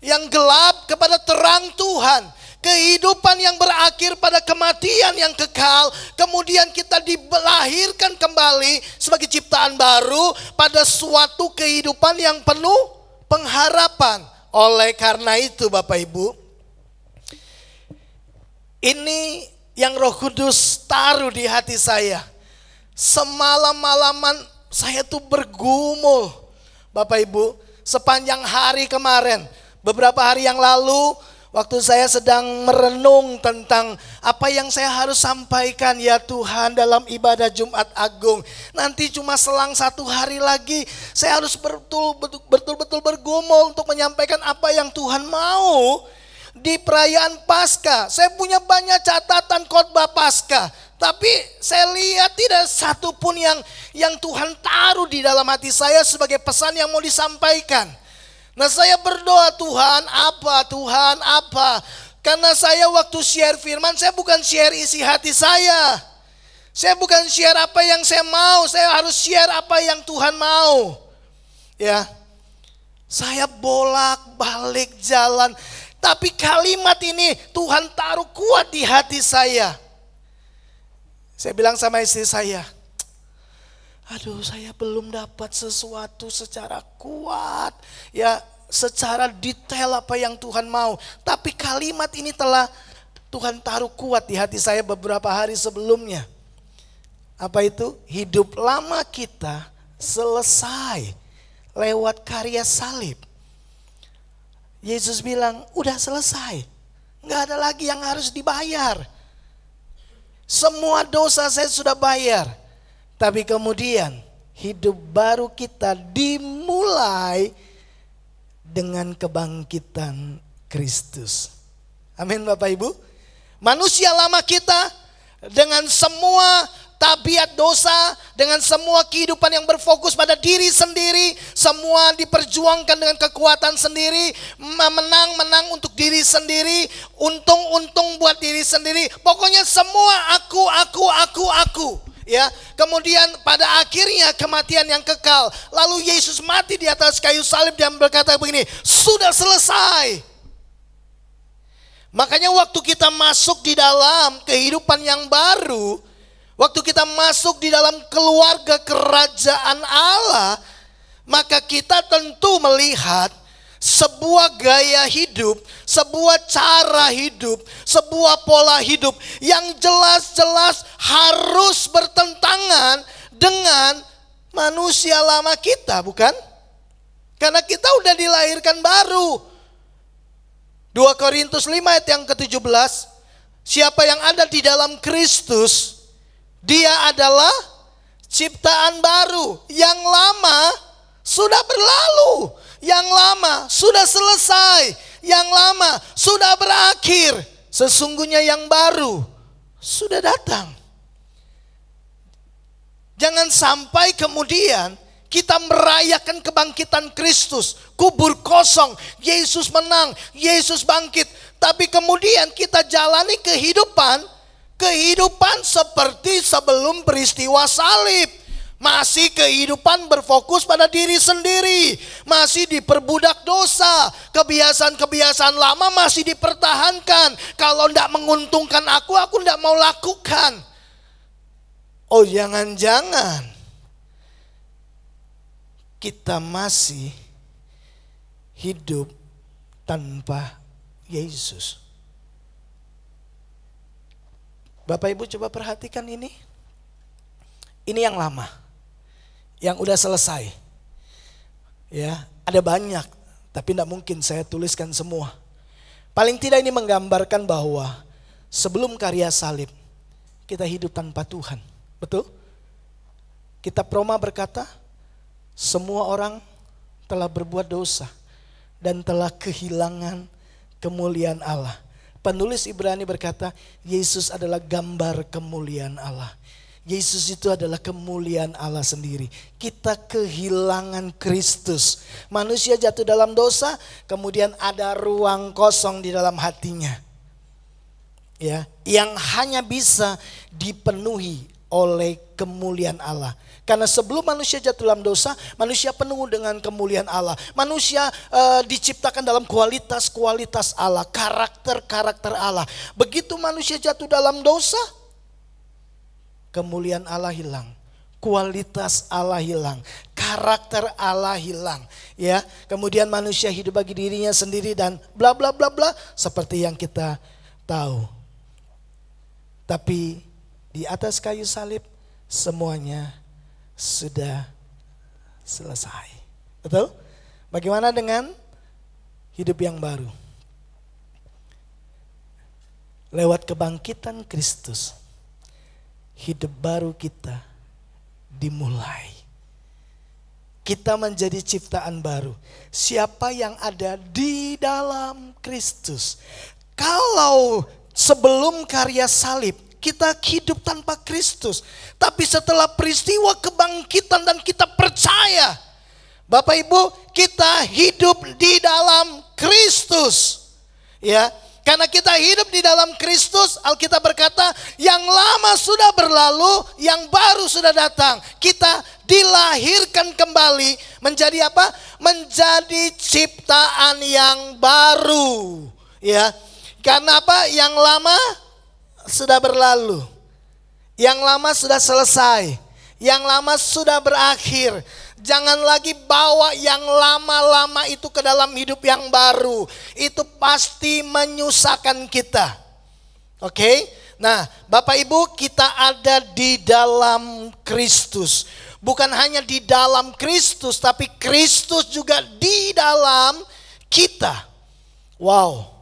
yang gelap kepada terang Tuhan. Kehidupan yang berakhir pada kematian yang kekal. Kemudian kita dilahirkan kembali sebagai ciptaan baru pada suatu kehidupan yang penuh pengharapan. Oleh karena itu Bapak Ibu, ini yang Roh Kudus taruh di hati saya. Semalam-malaman saya tuh bergumul Bapak Ibu, sepanjang hari kemarin. Beberapa hari yang lalu Waktu saya sedang merenung tentang apa yang saya harus sampaikan ya Tuhan dalam ibadah Jumat Agung. Nanti cuma selang 1 hari lagi saya harus betul-betul bergumul untuk menyampaikan apa yang Tuhan mau di perayaan Paskah. Saya punya banyak catatan khotbah Paskah. Tapi saya lihat tidak satu pun yang Tuhan taruh di dalam hati saya sebagai pesan yang mau disampaikan. Nah saya berdoa, Tuhan apa? Karena saya waktu share firman, saya bukan share isi hati saya. Saya bukan share apa yang saya mau, saya harus share apa yang Tuhan mau. Ya, saya bolak-balik jalan. Tapi kalimat ini Tuhan taruh kuat di hati saya. Saya bilang sama istri saya, aduh saya belum dapat sesuatu secara kuat, ya secara detail apa yang Tuhan mau. Tapi kalimat ini telah Tuhan taruh kuat di hati saya beberapa hari sebelumnya. Apa itu? Hidup lama kita selesai lewat karya salib. Yesus bilang udah selesai, gak ada lagi yang harus dibayar. Semua dosa saya sudah bayar. Tapi kemudian hidup baru kita dimulai dengan kebangkitan Kristus. Amin Bapak Ibu. Manusia lama kita dengan semua tabiat dosa, dengan semua kehidupan yang berfokus pada diri sendiri, semua diperjuangkan dengan kekuatan sendiri, menang untuk diri sendiri, untung buat diri sendiri. Pokoknya semua aku. Ya, kemudian pada akhirnya kematian yang kekal. Lalu Yesus mati di atas kayu salib dan berkata begini, sudah selesai. Makanya waktu kita masuk di dalam kehidupan yang baru, waktu kita masuk di dalam keluarga kerajaan Allah, maka kita tentu melihat sebuah gaya hidup, sebuah cara hidup, sebuah pola hidup yang jelas-jelas harus bertentangan dengan manusia lama kita, bukan? Karena kita udah dilahirkan baru. 2 Korintus 5 ayat yang ke-17, siapa yang ada di dalam Kristus, dia adalah ciptaan baru. Yang lama sudah berlalu, yang lama sudah selesai, yang lama sudah berakhir. Sesungguhnya yang baru sudah datang. Jangan sampai kemudian kita merayakan kebangkitan Kristus. Kubur kosong, Yesus menang, Yesus bangkit. Tapi kemudian kita jalani kehidupan seperti sebelum peristiwa salib. Masih kehidupan berfokus pada diri sendiri, masih diperbudak dosa, kebiasaan-kebiasaan lama masih dipertahankan. Kalau tidak menguntungkan aku tidak mau lakukan. Oh jangan-jangan kita masih hidup tanpa Yesus. Bapak Ibu coba perhatikan ini. Ini yang lama, yang udah selesai. Ya, ada banyak, tapi tidak mungkin saya tuliskan semua. Paling tidak ini menggambarkan bahwa sebelum karya salib, kita hidup tanpa Tuhan. Betul? Kitab Roma berkata, semua orang telah berbuat dosa dan telah kehilangan kemuliaan Allah. Penulis Ibrani berkata, Yesus adalah gambar kemuliaan Allah. Yesus itu adalah kemuliaan Allah sendiri. Kita kehilangan Kristus. Manusia jatuh dalam dosa, kemudian ada ruang kosong di dalam hatinya. Ya, yang hanya bisa dipenuhi oleh kemuliaan Allah. Karena sebelum manusia jatuh dalam dosa, manusia penuh dengan kemuliaan Allah. Manusia diciptakan dalam kualitas-kualitas Allah, karakter-karakter Allah. Begitu manusia jatuh dalam dosa, kemuliaan Allah hilang, kualitas Allah hilang, karakter Allah hilang, ya. Kemudian manusia hidup bagi dirinya sendiri dan bla bla bla bla seperti yang kita tahu. Tapi di atas kayu salib semuanya sudah selesai. Betul? Bagaimana dengan hidup yang baru? Lewat kebangkitan Kristus, hidup baru kita dimulai. Kita menjadi ciptaan baru. Siapa yang ada di dalam Kristus. Kalau sebelum karya salib kita hidup tanpa Kristus, tapi setelah peristiwa kebangkitan dan kita percaya, Bapak Ibu, kita hidup di dalam Kristus. Ya, karena kita hidup di dalam Kristus, Alkitab berkata, yang lama sudah berlalu, yang baru sudah datang. Kita dilahirkan kembali menjadi apa? Menjadi ciptaan yang baru. Ya, karena apa? Yang lama sudah berlalu, yang lama sudah selesai, yang lama sudah berakhir. Jangan lagi bawa yang lama-lama itu ke dalam hidup yang baru. Itu pasti menyusahkan kita. Oke? Nah, Bapak Ibu, kita ada di dalam Kristus. Bukan hanya di dalam Kristus, tapi Kristus juga di dalam kita. Wow.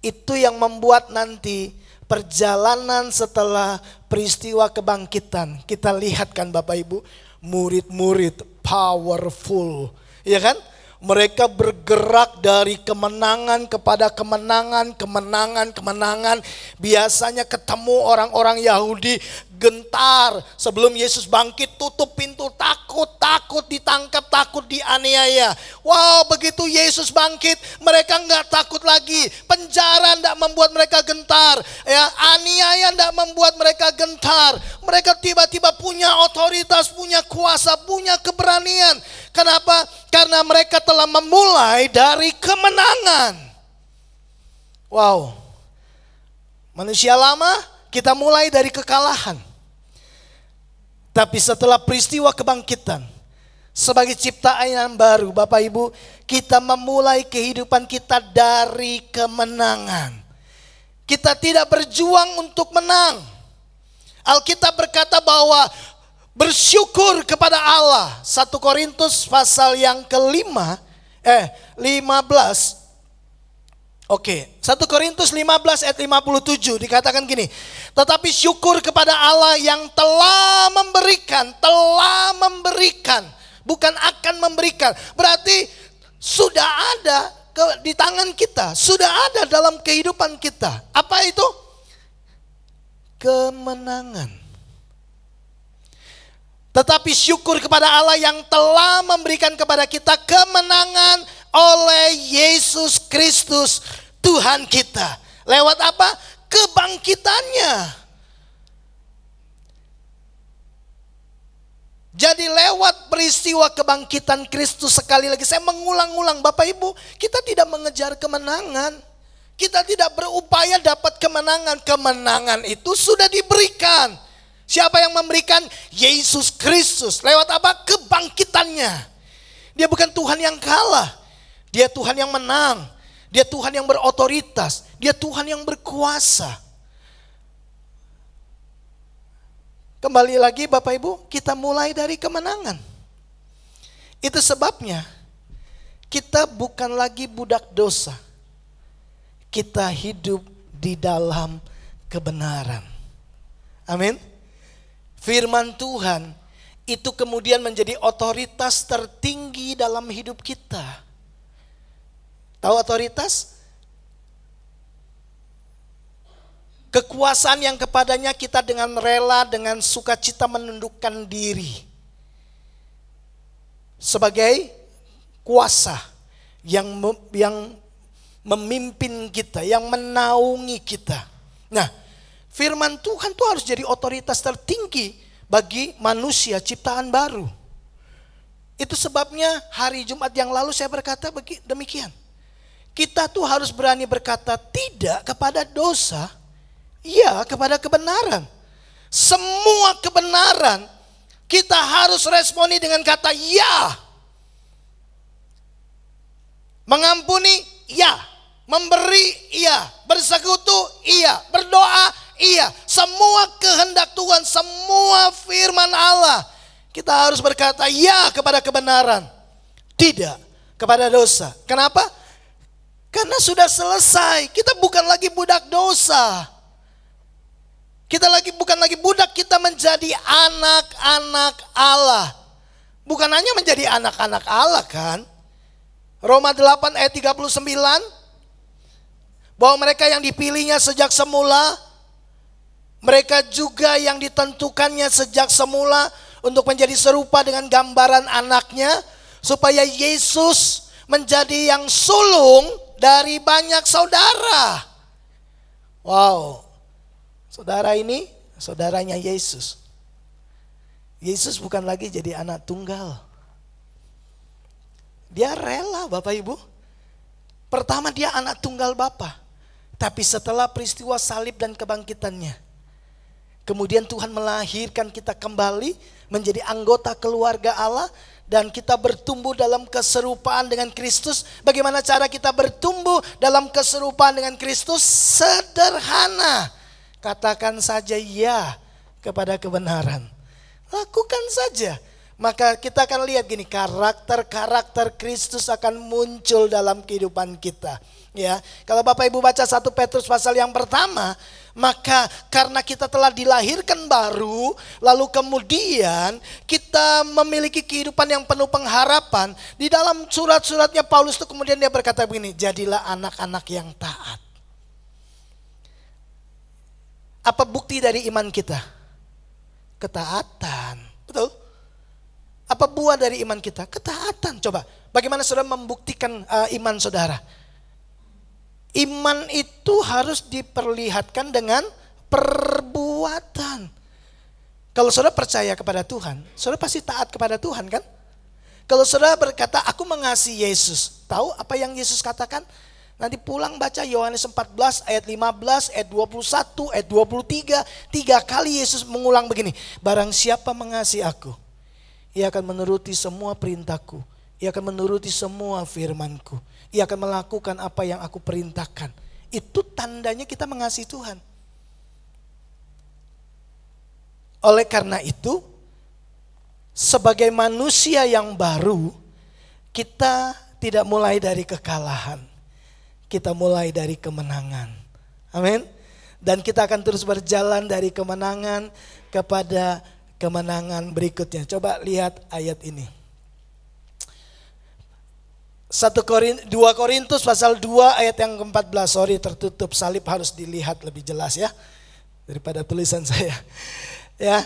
Itu yang membuat nanti perjalanan setelah peristiwa kebangkitan. Kita lihat kan Bapak Ibu, murid-murid powerful, ya kan? Mereka bergerak dari kemenangan kepada kemenangan, kemenangan. Biasanya ketemu orang-orang Yahudi gentar. Sebelum Yesus bangkit, tutup pintu, takut ditangkap, takut dianiaya. Wow, begitu Yesus bangkit, mereka nggak takut lagi. Penjara nggak membuat mereka gentar, ya, aniaya nggak membuat mereka gentar. Mereka tiba-tiba punya otoritas, punya kuasa, punya keberanian. Kenapa? Karena mereka telah memulai dari kemenangan. Wow. Manusia lama, kita mulai dari kekalahan. Tapi setelah peristiwa kebangkitan, sebagai ciptaan yang baru, Bapak Ibu, kita memulai kehidupan kita dari kemenangan. Kita tidak berjuang untuk menang. Alkitab berkata bahwa bersyukur kepada Allah. 1 Korintus pasal yang ke-15. Oke, 1 Korintus 15 ayat 57 dikatakan gini. Tetapi syukur kepada Allah yang telah memberikan, bukan akan memberikan. Berarti sudah ada di tangan kita, sudah ada dalam kehidupan kita. Apa itu? Kemenangan. Tetapi syukur kepada Allah yang telah memberikan kepada kita kemenangan oleh Yesus Kristus Tuhan kita. Lewat apa? Kebangkitannya. Jadi lewat peristiwa kebangkitan Kristus, sekali lagi saya mengulang-ulang Bapak Ibu, kita tidak mengejar kemenangan. Kita tidak berupaya dapat kemenangan. Kemenangan itu sudah diberikan. Siapa yang memberikan? Yesus Kristus. Lewat apa? Kebangkitannya. Dia bukan Tuhan yang kalah. Dia Tuhan yang menang. Dia Tuhan yang berotoritas. Dia Tuhan yang berkuasa. Kembali lagi Bapak Ibu, kita mulai dari kemenangan. Itu sebabnya kita bukan lagi budak dosa. Kita hidup di dalam kebenaran. Amin. Firman Tuhan itu kemudian menjadi otoritas tertinggi dalam hidup kita. Tahu otoritas? Kekuasaan yang kepadanya kita dengan rela, dengan sukacita menundukkan diri. Sebagai kuasa yang memimpin kita, yang menaungi kita. Nah, firman Tuhan itu harus jadi otoritas tertinggi bagi manusia ciptaan baru. Itu sebabnya hari Jumat yang lalu saya berkata demikian. Kita tuh harus berani berkata tidak kepada dosa, ya kepada kebenaran. Semua kebenaran kita harus responi dengan kata ya. Mengampuni, ya. Memberi, iya. Bersekutu, iya. Berdoa, iya. Semua kehendak Tuhan, semua firman Allah, kita harus berkata ya kepada kebenaran, tidak kepada dosa. Kenapa? Karena sudah selesai, kita bukan lagi budak dosa. Kita bukan lagi budak, kita menjadi anak-anak Allah. Bukan hanya menjadi anak-anak Allah kan. Roma 8 ayat 39. Bahwa mereka yang dipilihnya sejak semula, mereka juga yang ditentukannya sejak semula untuk menjadi serupa dengan gambaran anaknya, supaya Yesus menjadi yang sulung dari banyak saudara. Wow, saudara ini saudaranya Yesus. Yesus bukan lagi jadi anak tunggal. Dia rela Bapak Ibu. Pertama dia anak tunggal Bapa. Tapi setelah peristiwa salib dan kebangkitannya, kemudian Tuhan melahirkan kita kembali menjadi anggota keluarga Allah. Dan kita bertumbuh dalam keserupaan dengan Kristus. Bagaimana cara kita bertumbuh dalam keserupaan dengan Kristus? Sederhana. Katakan saja ya kepada kebenaran. Lakukan saja. Maka kita akan lihat gini, karakter-karakter Kristus akan muncul dalam kehidupan kita. Ya, kalau Bapak Ibu baca 1 Petrus pasal yang pertama, maka karena kita telah dilahirkan baru, lalu kemudian kita memiliki kehidupan yang penuh pengharapan. Di dalam surat-suratnya Paulus itu kemudian dia berkata begini, jadilah anak-anak yang taat. Apa bukti dari iman kita? Ketaatan. Betul? Apa buah dari iman kita? Ketaatan. Coba, bagaimana saudara membuktikan iman saudara? Iman itu harus diperlihatkan dengan perbuatan. Kalau saudara percaya kepada Tuhan, saudara pasti taat kepada Tuhan kan? Kalau saudara berkata, aku mengasihi Yesus. Tahu apa yang Yesus katakan? Nanti pulang baca Yohanes 14 ayat 15, ayat 21, ayat 23. 3 kali Yesus mengulang begini. Barang siapa mengasihi aku, ia akan menuruti semua perintahku. Ia akan menuruti semua firmanku. Ia akan melakukan apa yang aku perintahkan. Itu tandanya kita mengasihi Tuhan. Oleh karena itu, sebagai manusia yang baru, kita tidak mulai dari kekalahan. Kita mulai dari kemenangan. Amin. Dan kita akan terus berjalan dari kemenangan kepada kemenangan berikutnya. Coba lihat ayat ini. 2 Korintus pasal 2 ayat yang ke-14. Sorry tertutup, salib harus dilihat lebih jelas ya daripada tulisan saya. Ya.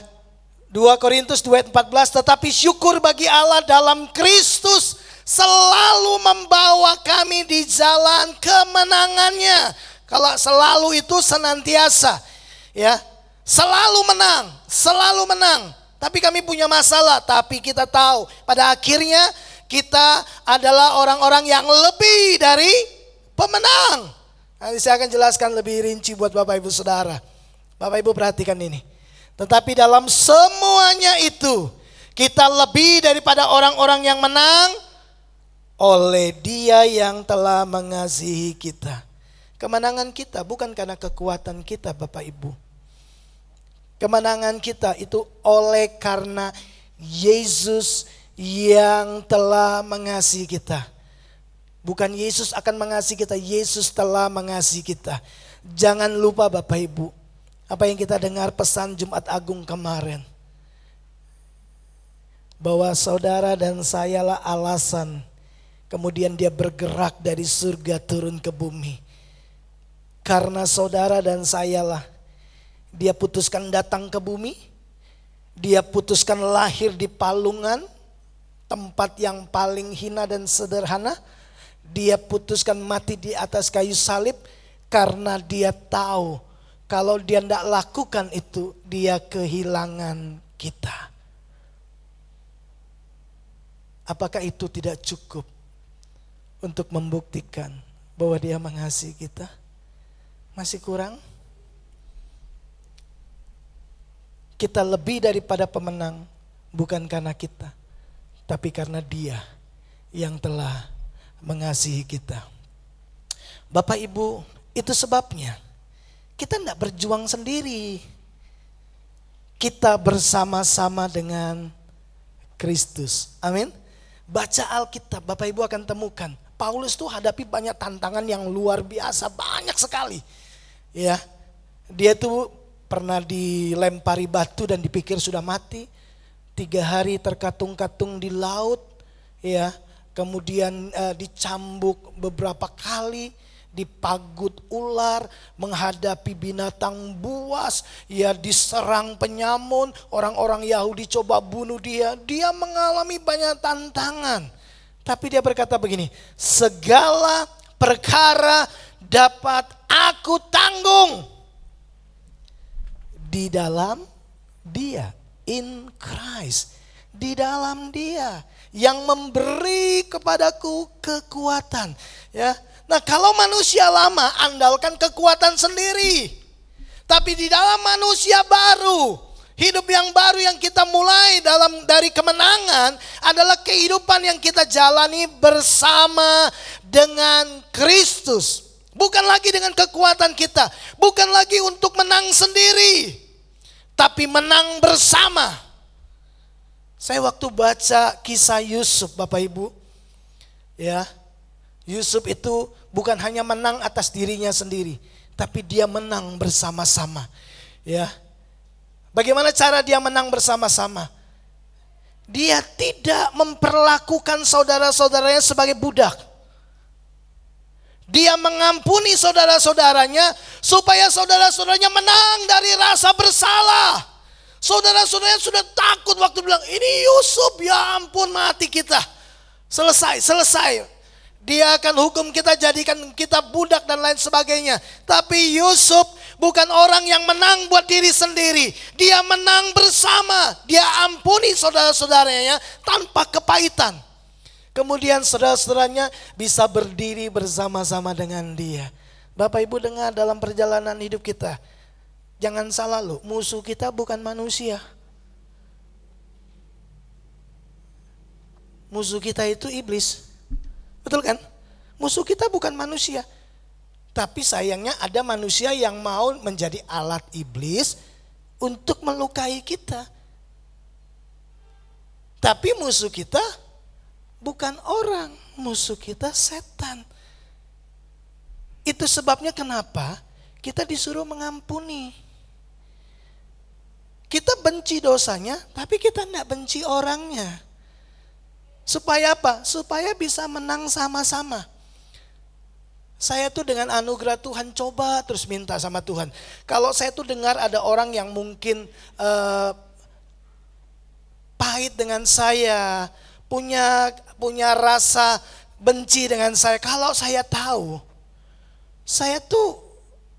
2 Korintus 2 ayat 14, tetapi syukur bagi Allah dalam Kristus selalu membawa kami di jalan kemenangannya. Kalau selalu itu senantiasa, ya. Selalu menang. Tapi kami punya masalah, tapi kita tahu pada akhirnya kita adalah orang-orang yang lebih dari pemenang. Nanti saya akan jelaskan lebih rinci buat Bapak Ibu Saudara. Bapak Ibu perhatikan ini. Tetapi dalam semuanya itu, kita lebih daripada orang-orang yang menang oleh Dia yang telah mengasihi kita. Kemenangan kita bukan karena kekuatan kita Bapak Ibu. Kemenangan kita itu oleh karena Yesus yang telah mengasihi kita. Bukan Yesus akan mengasihi kita, Yesus telah mengasihi kita. Jangan lupa Bapak Ibu, apa yang kita dengar pesan Jumat Agung kemarin. Bahwa saudara dan sayalah alasan kemudian Dia bergerak dari surga turun ke bumi. Karena saudara dan sayalah Dia putuskan datang ke bumi. Dia putuskan lahir di palungan, tempat yang paling hina dan sederhana. Dia putuskan mati di atas kayu salib karena Dia tahu kalau Dia tidak lakukan itu, Dia kehilangan kita. Apakah itu tidak cukup untuk membuktikan bahwa Dia mengasihi kita? Masih kurang? Kita lebih daripada pemenang bukan karena kita, tapi karena Dia yang telah mengasihi kita. Bapak Ibu, itu sebabnya kita tidak berjuang sendiri. Kita bersama-sama dengan Kristus. Amin. Baca Alkitab, Bapak Ibu akan temukan Paulus tuh hadapi banyak tantangan yang luar biasa, banyak sekali. Ya, dia tuh pernah dilempari batu dan dipikir sudah mati. 3 hari terkatung-katung di laut, ya. Kemudian dicambuk beberapa kali, dipagut ular, menghadapi binatang buas, ya diserang penyamun, orang-orang Yahudi coba bunuh dia. Dia mengalami banyak tantangan. Tapi dia berkata begini, segala perkara dapat aku tanggung di dalam Dia, in Christ, di dalam Dia yang memberi kepadaku kekuatan. Ya, nah kalau manusia lama andalkan kekuatan sendiri, tapi di dalam manusia baru, hidup yang baru yang kita mulai dari kemenangan adalah kehidupan yang kita jalani bersama dengan Kristus. Bukan lagi dengan kekuatan kita, bukan lagi untuk menang sendiri, tapi menang bersama. Saya waktu baca kisah Yusuf, Bapak Ibu, ya, Yusuf itu bukan hanya menang atas dirinya sendiri, tapi dia menang bersama-sama. Ya, bagaimana cara dia menang bersama-sama? Dia tidak memperlakukan saudara-saudaranya sebagai budak. Dia mengampuni saudara-saudaranya supaya saudara-saudaranya menang dari rasa bersalah. Saudara-saudaranya sudah takut waktu bilang, ini Yusuf, ya ampun mati kita. Selesai. Dia akan hukum kita, jadikan kita budak dan lain sebagainya. Tapi Yusuf bukan orang yang menang buat diri sendiri. Dia menang bersama. Dia ampuni saudara-saudaranya tanpa kepahitan. Kemudian saudara-saudaranya bisa berdiri bersama-sama dengan dia. Bapak Ibu dengar, dalam perjalanan hidup kita, jangan salah loh, musuh kita bukan manusia. Musuh kita itu iblis. Betul kan? Musuh kita bukan manusia. Tapi sayangnya ada manusia yang mau menjadi alat iblis untuk melukai kita. Tapi musuh kita bukan orang, musuh kita setan. Itu sebabnya kenapa kita disuruh mengampuni. Kita benci dosanya, tapi kita tidak benci orangnya. Supaya apa? Supaya bisa menang sama-sama. Saya tuh dengan anugerah Tuhan coba terus minta sama Tuhan. Kalau saya tuh dengar ada orang yang mungkin pahit dengan saya, punya rasa benci dengan saya. Kalau saya tahu, saya tuh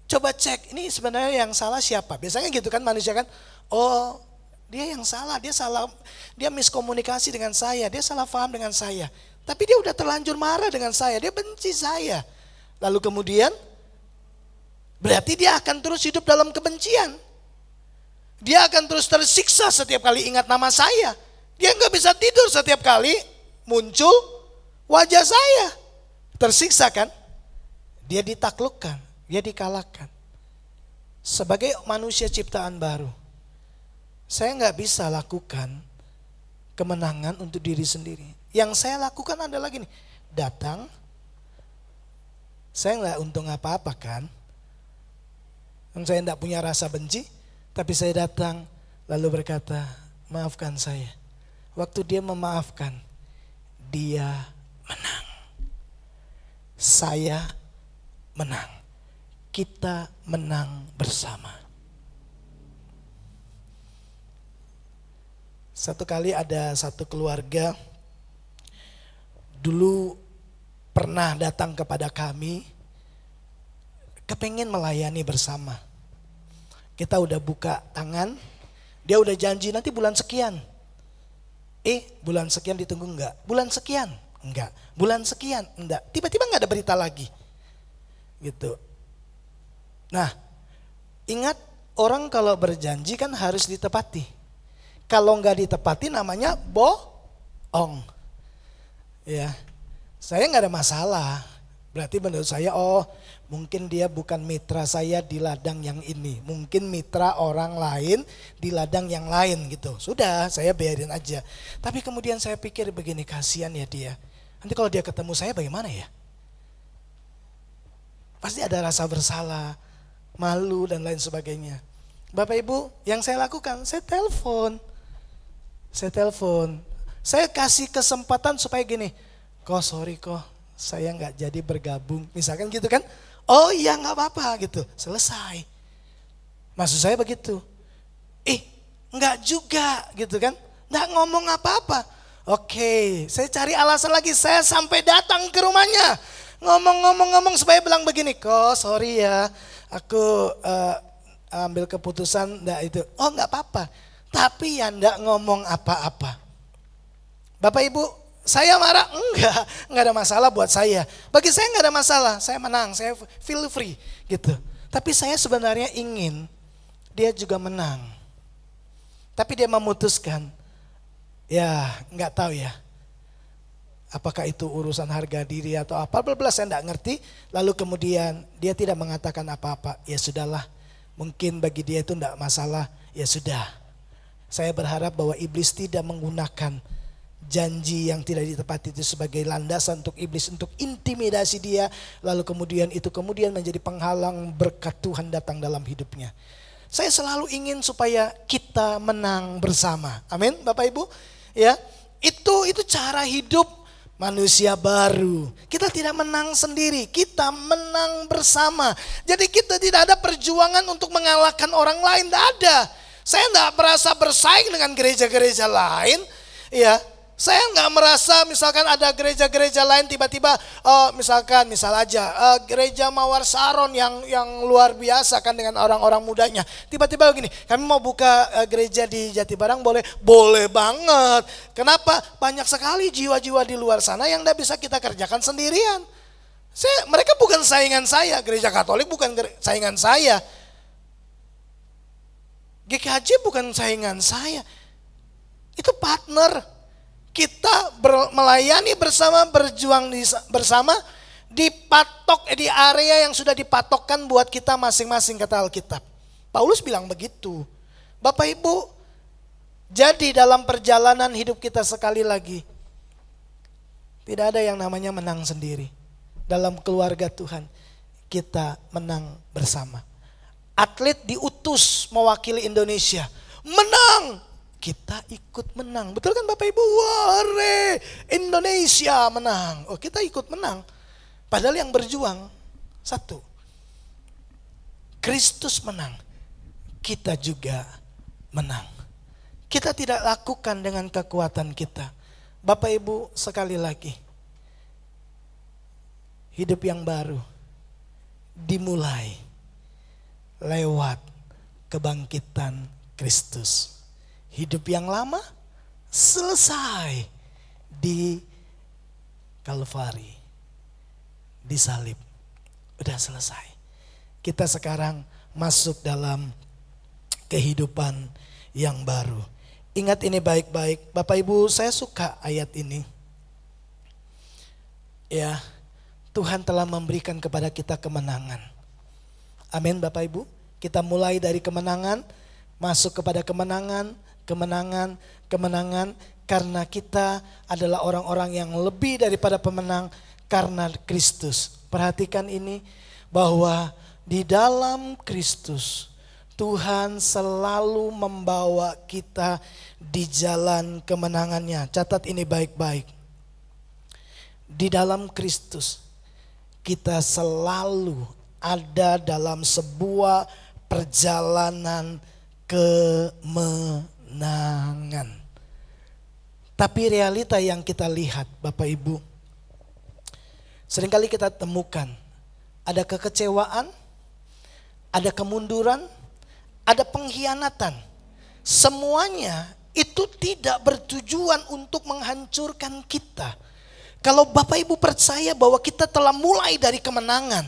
coba cek, ini sebenarnya yang salah siapa? Biasanya gitu kan manusia kan, oh dia yang salah, dia miskomunikasi dengan saya, dia salah paham dengan saya. Tapi dia udah terlanjur marah dengan saya, dia benci saya. Lalu kemudian, berarti dia akan terus hidup dalam kebencian. Dia akan terus tersiksa setiap kali ingat nama saya. Dia nggak bisa tidur setiap kali muncul wajah saya. Tersiksa kan? Dia ditaklukkan, dia dikalahkan. Sebagai manusia ciptaan baru, saya nggak bisa lakukan kemenangan untuk diri sendiri. Yang saya lakukan adalah gini, datang, saya nggak untung apa-apa kan. Saya nggak punya rasa benci, tapi saya datang lalu berkata, maafkan saya. Waktu dia memaafkan, dia menang. Saya menang. Kita menang bersama. Satu kali ada satu keluarga dulu pernah datang kepada kami, kepengen melayani bersama. Kita udah buka tangan, dia udah janji nanti bulan sekian. Bulan sekian ditunggu enggak? Bulan sekian enggak? Bulan sekian enggak? Tiba-tiba enggak ada berita lagi. Gitu. Nah, ingat orang kalau berjanji kan harus ditepati. Kalau enggak ditepati namanya bohong. Ya. Saya enggak ada masalah. Berarti menurut saya, oh mungkin dia bukan mitra saya di ladang yang ini. Mungkin mitra orang lain di ladang yang lain gitu. Sudah, saya biarin aja. Tapi kemudian saya pikir begini, kasihan ya dia. nanti kalau dia ketemu saya bagaimana ya? Pasti ada rasa bersalah, malu dan lain sebagainya. Bapak Ibu, yang saya lakukan, saya telepon. Saya kasih kesempatan supaya gini, kok sorry kok, saya nggak jadi bergabung. Misalkan gitu kan, oh iya nggak apa-apa gitu, selesai. Maksud saya begitu. Nggak juga gitu kan, nggak ngomong apa-apa. Oke, saya cari alasan lagi, saya sampai datang ke rumahnya. Ngomong supaya bilang begini, kok sorry ya, aku ambil keputusan enggak itu. Oh enggak apa-apa, tapi ya enggak ngomong apa-apa. Bapak Ibu, saya marah? Enggak ada masalah buat saya. Bagi saya enggak ada masalah, saya menang, saya feel free gitu. Tapi saya sebenarnya ingin dia juga menang. Tapi dia memutuskan, ya enggak tahu ya. Apakah itu urusan harga diri atau apa, saya enggak ngerti. Lalu kemudian dia tidak mengatakan apa-apa. Ya sudahlah, mungkin bagi dia itu enggak masalah. Ya sudah, saya berharap bahwa iblis tidak menggunakan janji yang tidak ditepati itu sebagai landasan untuk iblis untuk intimidasi dia. Lalu kemudian itu menjadi penghalang berkat Tuhan datang dalam hidupnya. Saya selalu ingin supaya kita menang bersama. Amin, Bapak Ibu. Ya, itu cara hidup manusia baru. Kita tidak menang sendiri, kita menang bersama. Jadi kita tidak ada perjuangan untuk mengalahkan orang lain, tidak ada. Saya tidak merasa bersaing dengan gereja-gereja lain. Ya, saya nggak merasa misalkan ada gereja-gereja lain tiba-tiba, misal aja gereja Mawar Saron yang luar biasa kan dengan orang-orang mudanya. Tiba-tiba begini, kami mau buka gereja di Jatibarang, boleh banget. Kenapa? Banyak sekali jiwa-jiwa di luar sana yang tidak bisa kita kerjakan sendirian. Mereka bukan saingan saya, gereja Katolik bukan saingan saya. GKJ bukan saingan saya. Itu partner. Kita melayani bersama, berjuang bersama, dipatok di area yang sudah dipatokkan buat kita masing-masing kata Alkitab. Paulus bilang begitu. Bapak Ibu, jadi dalam perjalanan hidup kita sekali lagi, tidak ada yang namanya menang sendiri. Dalam keluarga Tuhan, kita menang bersama. Atlet diutus mewakili Indonesia, menang. Kita ikut menang, betul kan Bapak Ibu? Ware, Indonesia menang. Oh, kita ikut menang. Padahal yang berjuang satu. Kristus menang, kita juga menang. Kita tidak lakukan dengan kekuatan kita. Bapak Ibu, sekali lagi, hidup yang baru dimulai lewat kebangkitan Kristus. Hidup yang lama selesai di Kalvari, di salib. Udah selesai. Kita sekarang masuk dalam kehidupan yang baru. Ingat ini baik-baik. Bapak Ibu, saya suka ayat ini. Ya, Tuhan telah memberikan kepada kita kemenangan. Amin Bapak Ibu. Kita mulai dari kemenangan, masuk kepada kemenangan, karena kita adalah orang-orang yang lebih daripada pemenang karena Kristus. Perhatikan ini, bahwa di dalam Kristus Tuhan selalu membawa kita di jalan kemenangannya. Catat ini baik-baik. Di dalam Kristus kita selalu ada dalam sebuah perjalanan kemenangan. Tapi realita yang kita lihat Bapak Ibu, seringkali kita temukan ada kekecewaan, ada kemunduran, ada pengkhianatan. Semuanya itu tidak bertujuan untuk menghancurkan kita. Kalau Bapak Ibu percaya bahwa kita telah mulai dari kemenangan,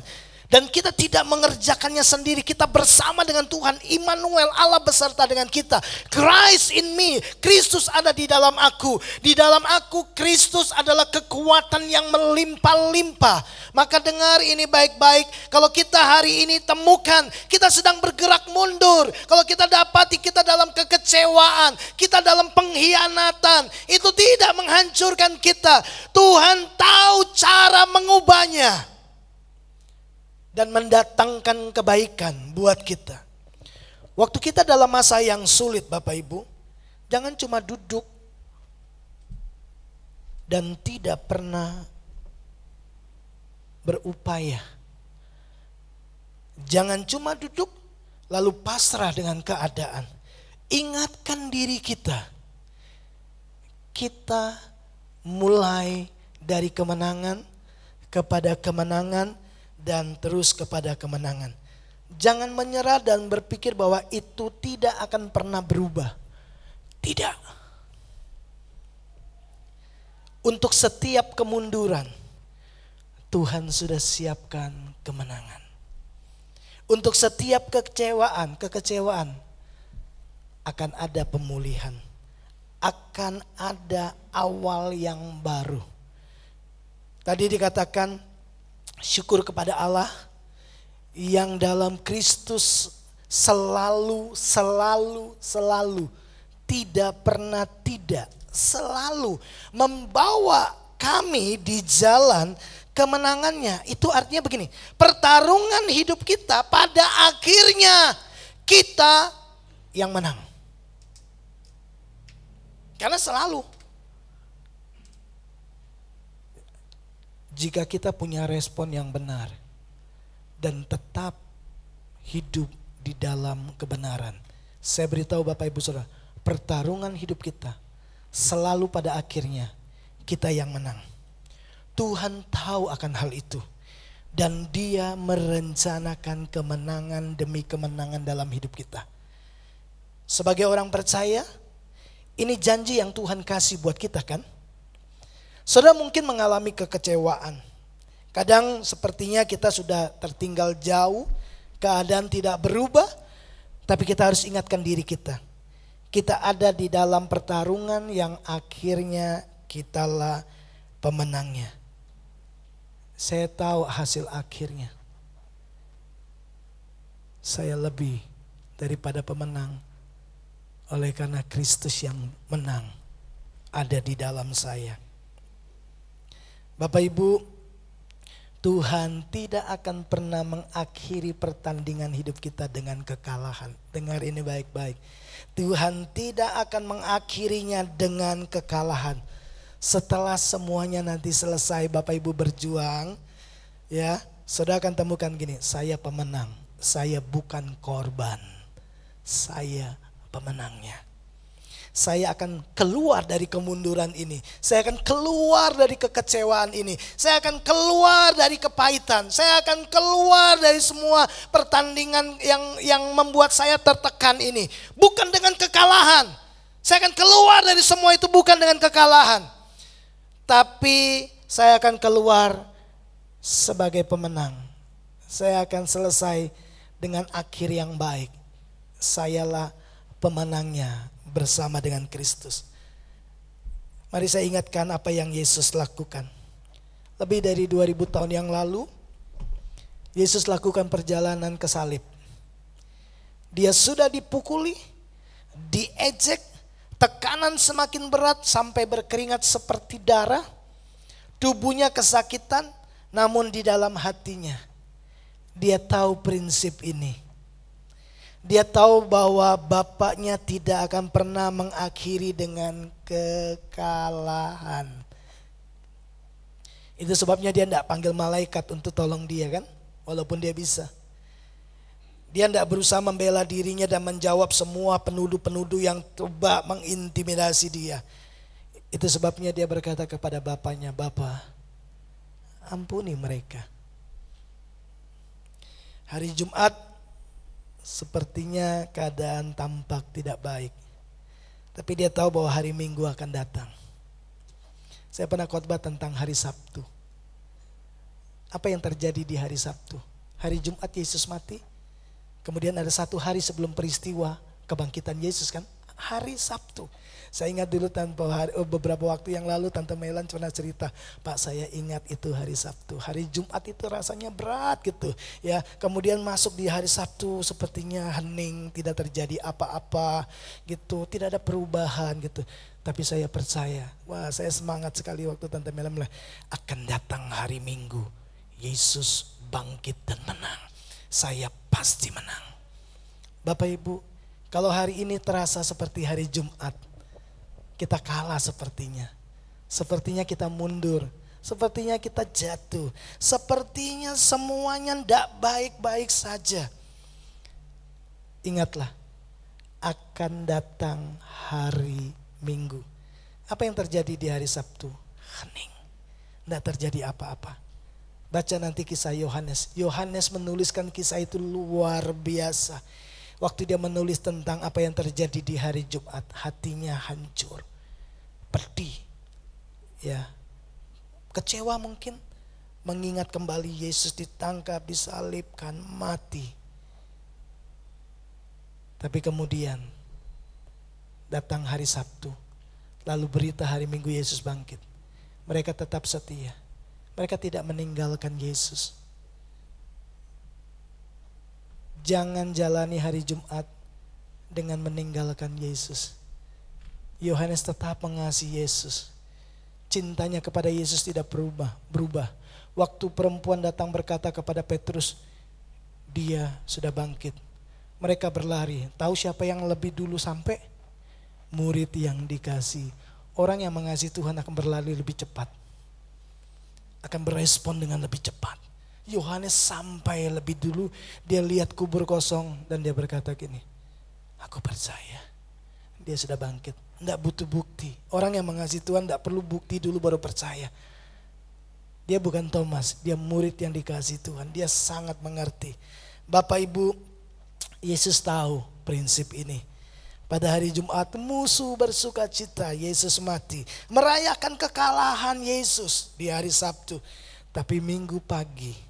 Dan kita tidak mengerjakannya sendiri, kita bersama dengan Tuhan. Immanuel, Allah beserta dengan kita. Christ in me, Kristus ada di dalam aku. Di dalam aku Kristus adalah kekuatan yang melimpah-limpah. Maka dengar ini baik-baik. Kalau kita hari ini temukan kita sedang bergerak mundur, kalau kita dapati kita dalam kekecewaan, kita dalam pengkhianatan, itu tidak menghancurkan kita. Tuhan tahu cara mengubahnya dan mendatangkan kebaikan buat kita. Waktu kita dalam masa yang sulit Bapak Ibu, jangan cuma duduk dan tidak pernah berupaya. Jangan cuma duduk lalu pasrah dengan keadaan. Ingatkan diri kita. Kita mulai dari kemenangan kepada kemenangan dan terus kepada kemenangan. Jangan menyerah dan berpikir bahwa itu tidak akan pernah berubah. Tidak. Untuk setiap kemunduran, Tuhan sudah siapkan kemenangan. Untuk setiap kekecewaan akan ada pemulihan. Akan ada awal yang baru. Tadi dikatakan syukur kepada Allah yang dalam Kristus selalu tidak pernah tidak, selalu membawa kami di jalan kemenangannya. Itu artinya begini, pertarungan hidup kita pada akhirnya kita yang menang. Karena selalu jika kita punya respon yang benar dan tetap hidup di dalam kebenaran. Saya beritahu Bapak Ibu Saudara, pertarungan hidup kita selalu pada akhirnya kita yang menang. Tuhan tahu akan hal itu dan Dia merencanakan kemenangan demi kemenangan dalam hidup kita. Sebagai orang percaya, ini janji yang Tuhan kasih buat kita kan? Saudara mungkin mengalami kekecewaan. Kadang sepertinya kita sudah tertinggal jauh, keadaan tidak berubah, tapi kita harus ingatkan diri kita. Kita ada di dalam pertarungan yang akhirnya kitalah pemenangnya. Saya tahu hasil akhirnya. Saya lebih daripada pemenang oleh karena Kristus yang menang ada di dalam saya. Bapak Ibu, Tuhan tidak akan pernah mengakhiri pertandingan hidup kita dengan kekalahan. Dengar ini baik-baik. Tuhan tidak akan mengakhirinya dengan kekalahan. Setelah semuanya nanti selesai Bapak Ibu berjuang, ya, saudara akan temukan gini, saya pemenang, saya bukan korban, saya pemenangnya. Saya akan keluar dari kemunduran ini. Saya akan keluar dari kekecewaan ini. Saya akan keluar dari kepahitan. Saya akan keluar dari semua pertandingan yang membuat saya tertekan ini. Bukan dengan kekalahan. Saya akan keluar dari semua itu bukan dengan kekalahan. Tapi saya akan keluar sebagai pemenang. Saya akan selesai dengan akhir yang baik. Sayalah pemenangnya bersama dengan Kristus. Mari saya ingatkan apa yang Yesus lakukan. Lebih dari 2000 tahun yang lalu, Yesus lakukan perjalanan ke salib. Dia sudah dipukuli, diejek, tekanan semakin berat sampai berkeringat seperti darah. Tubuhnya kesakitan, namun di dalam hatinya dia tahu prinsip ini. Dia tahu bahwa Bapaknya tidak akan pernah mengakhiri dengan kekalahan. Itu sebabnya dia tidak panggil malaikat untuk tolong dia kan, walaupun dia bisa. Dia tidak berusaha membela dirinya dan menjawab semua penuduh-penuduh yang coba mengintimidasi dia. Itu sebabnya dia berkata kepada Bapaknya, Bapa, ampuni mereka. Hari Jumat sepertinya keadaan tampak tidak baik. Tapi dia tahu bahwa hari Minggu akan datang. Saya pernah khotbah tentang hari Sabtu. Apa yang terjadi di hari Sabtu? Hari Jumat Yesus mati. Kemudian ada satu hari sebelum peristiwa kebangkitan Yesus kan, hari Sabtu. Saya ingat dulu beberapa waktu yang lalu Tante Melan pernah cerita, Pak saya ingat itu hari Sabtu. Hari Jumat itu rasanya berat gitu ya. Kemudian masuk di hari Sabtu sepertinya hening, tidak terjadi apa-apa gitu, tidak ada perubahan gitu. Tapi saya percaya, wah saya semangat sekali waktu Tante Melan bilang, akan datang hari Minggu, Yesus bangkit dan menang. Saya pasti menang. Bapak Ibu, kalau hari ini terasa seperti hari Jumat, kita kalah sepertinya. Sepertinya kita mundur. Sepertinya kita jatuh. Sepertinya semuanya tidak baik-baik saja. Ingatlah, akan datang hari Minggu. Apa yang terjadi di hari Sabtu? Hening. Tidak terjadi apa-apa. Baca nanti kisah Yohanes. Yohanes menuliskan kisah itu luar biasa. Waktu dia menulis tentang apa yang terjadi di hari Jumat, hatinya hancur, pedih, ya, kecewa mungkin, mengingat kembali Yesus ditangkap, disalibkan, mati. Tapi kemudian datang hari Sabtu, lalu berita hari Minggu Yesus bangkit. Mereka tetap setia, mereka tidak meninggalkan Yesus. Jangan jalani hari Jumat dengan meninggalkan Yesus. Yohanes tetap mengasihi Yesus. Cintanya kepada Yesus tidak berubah. Waktu perempuan datang berkata kepada Petrus, dia sudah bangkit. Mereka berlari. Tahu siapa yang lebih dulu sampai? Murid yang dikasih. Orang yang mengasihi Tuhan akan berlari lebih cepat. Akan berespon dengan lebih cepat. Yohanes sampai lebih dulu, dia lihat kubur kosong dan dia berkata gini, aku percaya dia sudah bangkit. Tidak butuh bukti. Orang yang mengasihi Tuhan tidak perlu bukti dulu baru percaya. Dia bukan Thomas, dia murid yang dikasihi Tuhan. Dia sangat mengerti. Bapak Ibu, Yesus tahu prinsip ini. Pada hari Jumat musuh bersuka cita, Yesus mati. Merayakan kekalahan Yesus di hari Sabtu. Tapi Minggu pagi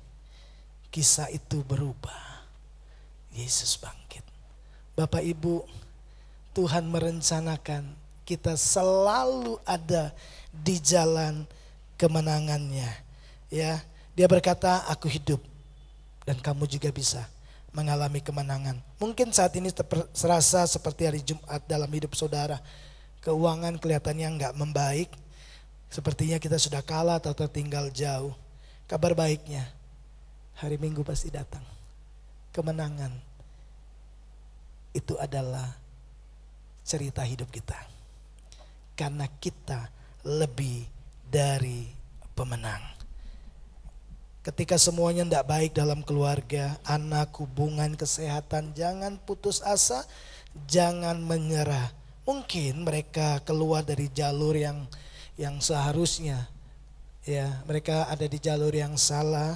kisah itu berubah. Yesus bangkit. Bapak Ibu, Tuhan merencanakan kita selalu ada di jalan kemenangannya. Ya, dia berkata, aku hidup dan kamu juga bisa mengalami kemenangan. Mungkin saat ini terasa seperti hari Jumat dalam hidup saudara. Keuangan kelihatannya enggak membaik. Sepertinya kita sudah kalah atau tertinggal jauh. Kabar baiknya, hari Minggu pasti datang. Kemenangan itu adalah cerita hidup kita. Karena kita lebih dari pemenang. Ketika semuanya tidak baik dalam keluarga, anak, hubungan, kesehatan, jangan putus asa, jangan menyerah. Mungkin mereka keluar dari jalur yang seharusnya, ya, mereka ada di jalur yang salah.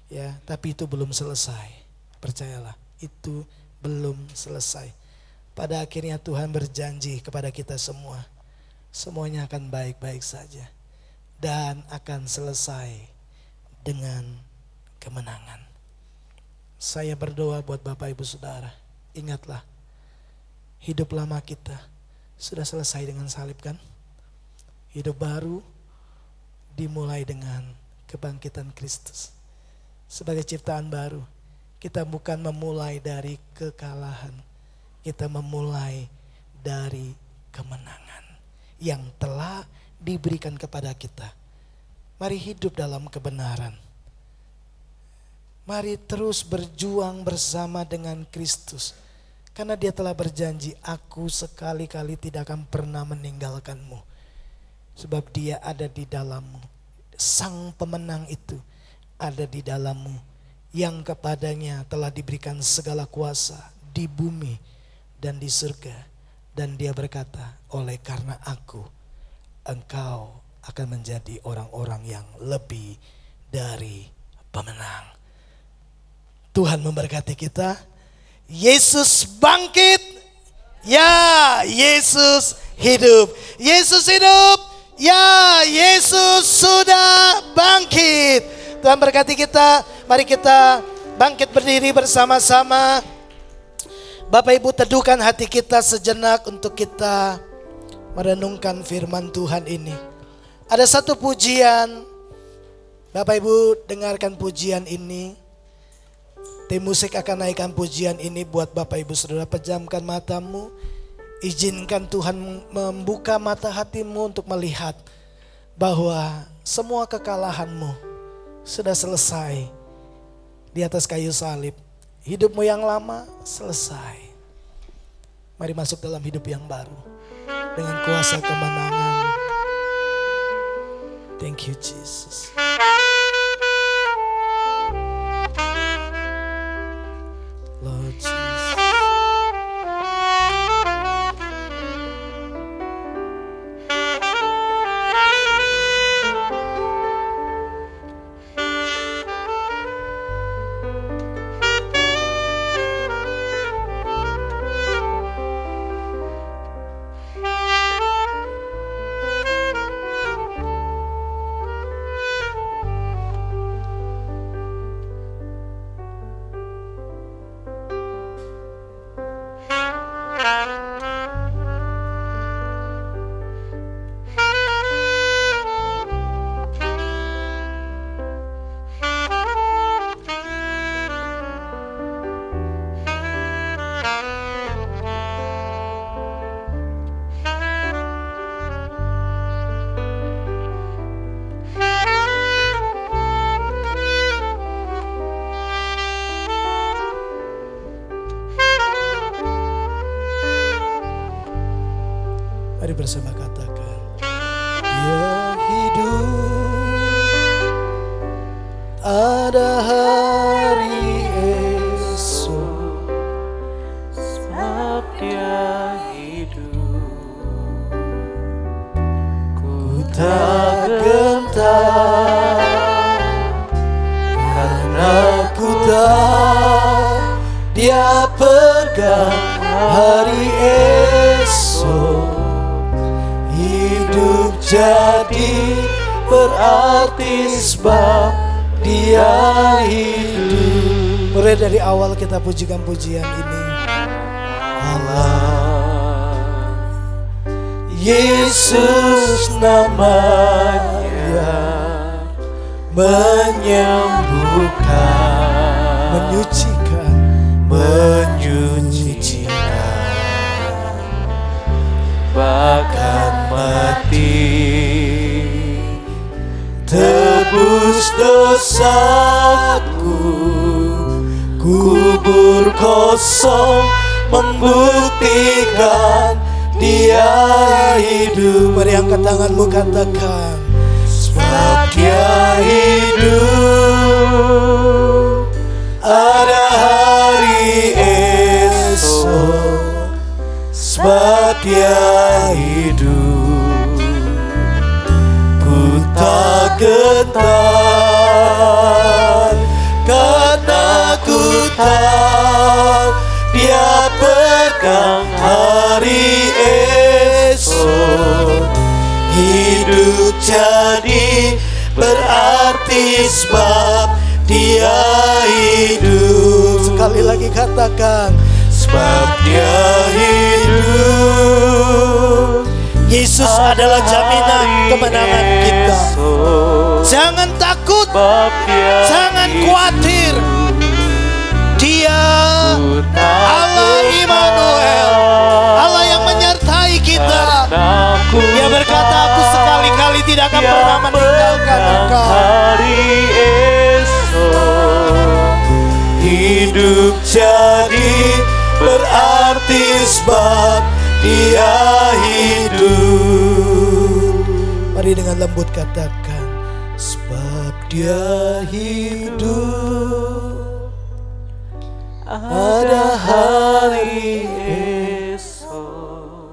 Ya, tapi itu belum selesai. Percayalah, itu belum selesai. Pada akhirnya Tuhan berjanji kepada kita semua, semuanya akan baik-baik saja dan akan selesai dengan kemenangan. Saya berdoa buat Bapak Ibu Saudara, ingatlah, hidup lama kita sudah selesai dengan salib kan? Hidup baru dimulai dengan kebangkitan Kristus. Sebagai ciptaan baru, kita bukan memulai dari kekalahan, kita memulai dari kemenangan yang telah diberikan kepada kita. Mari hidup dalam kebenaran. Mari terus berjuang bersama dengan Kristus. Karena dia telah berjanji, aku sekali-kali tidak akan pernah meninggalkanmu. Sebab dia ada di dalammu. Sang pemenang itu ada di dalammu, yang kepadanya telah diberikan segala kuasa di bumi dan di surga. Dan dia berkata, oleh karena aku, engkau akan menjadi orang-orang yang lebih dari pemenang. Tuhan memberkati kita. Yesus bangkit. Ya, Yesus hidup. Yesus hidup. Ya, Yesus sudah bangkit. Tuhan berkati kita. Mari kita bangkit berdiri bersama-sama. Bapak Ibu, teduhkan hati kita sejenak untuk kita merenungkan firman Tuhan ini. Ada satu pujian, Bapak Ibu dengarkan pujian ini. Tim musik akan naikkan pujian ini buat Bapak Ibu Saudara. Pejamkan matamu, izinkan Tuhan membuka mata hatimu untuk melihat bahwa semua kekalahanmu sudah selesai di atas kayu salib. Hidupmu yang lama selesai. Mari masuk dalam hidup yang baru dengan kuasa kemenangan. Thank you Jesus. Lord Jesus. Mari bersama katakan, Dia hidup, ada hari esok, sebab Dia hidup. Ku tak gentar, karena ku tahu Dia pegang hari esok. Hidup jadi berarti sebab Dia hidup. Mulai dari awal kita pujikan pujian ini. Allah, Yesus namanya, menyembuhkan, menyucikan, bahkan mati, tebus dosaku, kubur kosong membuktikan Dia hidup. Mari angkat tanganmu, katakan, sebab Dia hidup, ada hari esok, sebab Dia hidup. Ku tak gentar, karena ku tahu Dia pegang hari esok. Hidup jadi berarti sebab Dia hidup. Sekali lagi katakan, sebab Dia hidup. Yesus adalah jaminan kemenangan kita. Jangan takut, jangan khawatir. Dia Allah Immanuel, Allah yang menyertai kita. Dia berkata, aku sekali-kali tidak akan pernah meninggalkan engkau. Hidup jadi berarti sebab Dia hidup. Mari dengan lembut katakan, sebab Dia hidup, ada hari esok.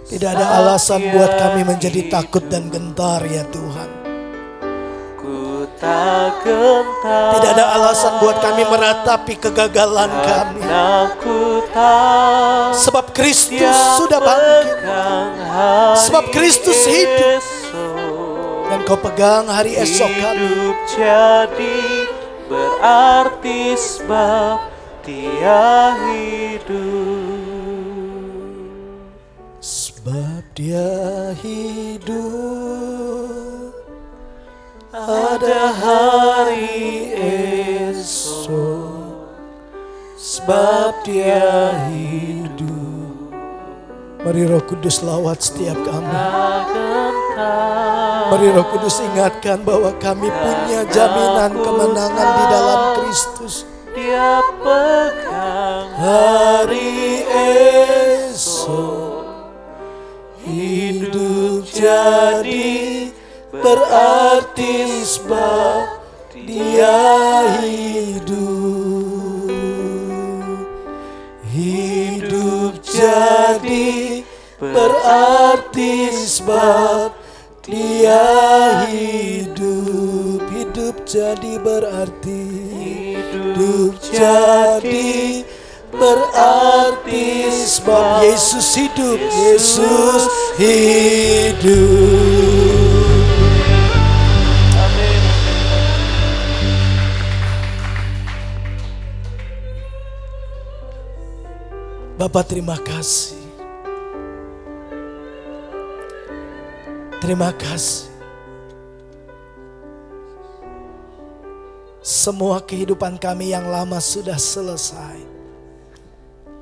Tidak ada alasan buat kami menjadi takut dan gentar ya Tuhan. Tidak ada alasan buat kami meratapi kegagalan kami. Sebab Kristus sudah bangkit. Sebab Kristus hidup. Dan Kau pegang hari esok kami. berarti sebab Dia hidup. Sebab Dia hidup, ada hari esok. Sebab Dia hidup. Mari Roh Kudus lawat setiap kami. Mari Roh Kudus ingatkan bahwa kami punya jaminan kemenangan di dalam Kristus. Dia pegang hari esok. Hidup jadi berarti sebab Dia hidup. Hidup jadi berarti sebab Dia hidup. Hidup jadi berarti. Hidup jadi berarti sebab Yesus hidup. Yesus hidup. Amin. Bapa, terima kasih. Terima kasih. Semua kehidupan kami yang lama sudah selesai.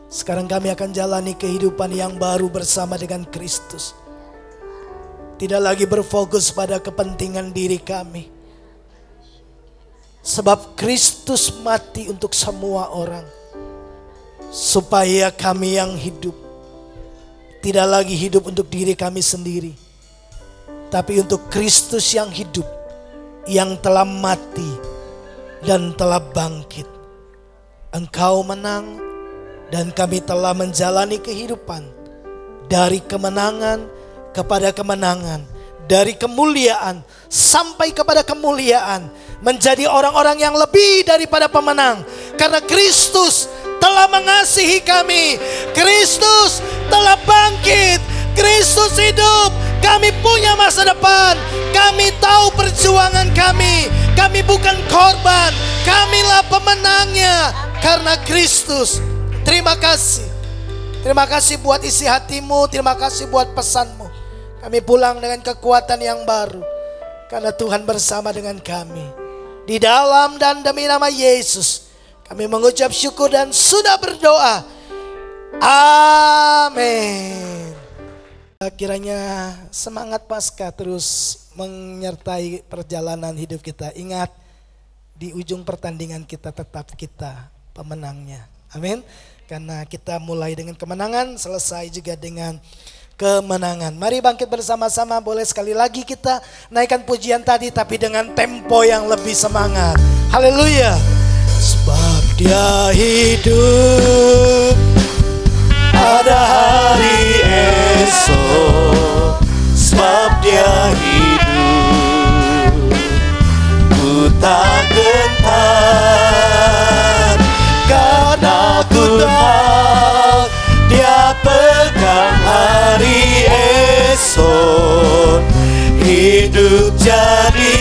Sekarang kami akan jalani kehidupan yang baru bersama dengan Kristus. Tidak lagi berfokus pada kepentingan diri kami. Sebab Kristus mati untuk semua orang. Supaya kami yang hidup tidak lagi hidup untuk diri kami sendiri, tapi untuk Kristus yang hidup, yang telah mati dan telah bangkit. Engkau menang dan kami telah menjalani kehidupan dari kemenangan kepada kemenangan, dari kemuliaan sampai kepada kemuliaan, menjadi orang-orang yang lebih daripada pemenang. Karena Kristus telah mengasihi kami, Kristus telah bangkit, Kristus hidup. Kami punya masa depan. Kami tahu perjuangan kami. Kami bukan korban, kamilah pemenangnya karena Kristus. Terima kasih. Terima kasih buat isi hatimu, terima kasih buat pesanmu. Kami pulang dengan kekuatan yang baru karena Tuhan bersama dengan kami. Di dalam dan demi nama Yesus kami mengucap syukur dan sudah berdoa. Amin. Kiranya semangat Paskah terus menyertai perjalanan hidup kita. Ingat, di ujung pertandingan kita tetap kita pemenangnya. Amin. Karena kita mulai dengan kemenangan, selesai juga dengan kemenangan. Mari bangkit bersama-sama. Boleh sekali lagi kita naikkan pujian tadi, tapi dengan tempo yang lebih semangat. Haleluya. Sebab Dia hidup, ada hari esok. Sebab Dia hidup, ku tak gentar, karena ku tahu Dia pegang hari esok. Hidup jadi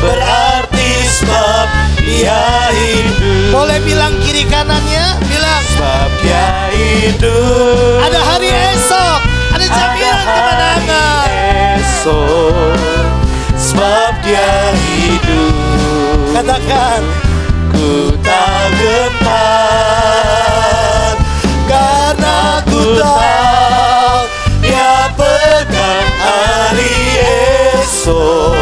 berarti sebab Dia hidup. Boleh bilang kiri kanannya, bilang sebab Dia hidup. Ada hari esok, ada jaminan kemenangan. Esok, sebab Dia hidup. Katakan, ku tak gentar, karena ku tahu Dia pegang hari esok.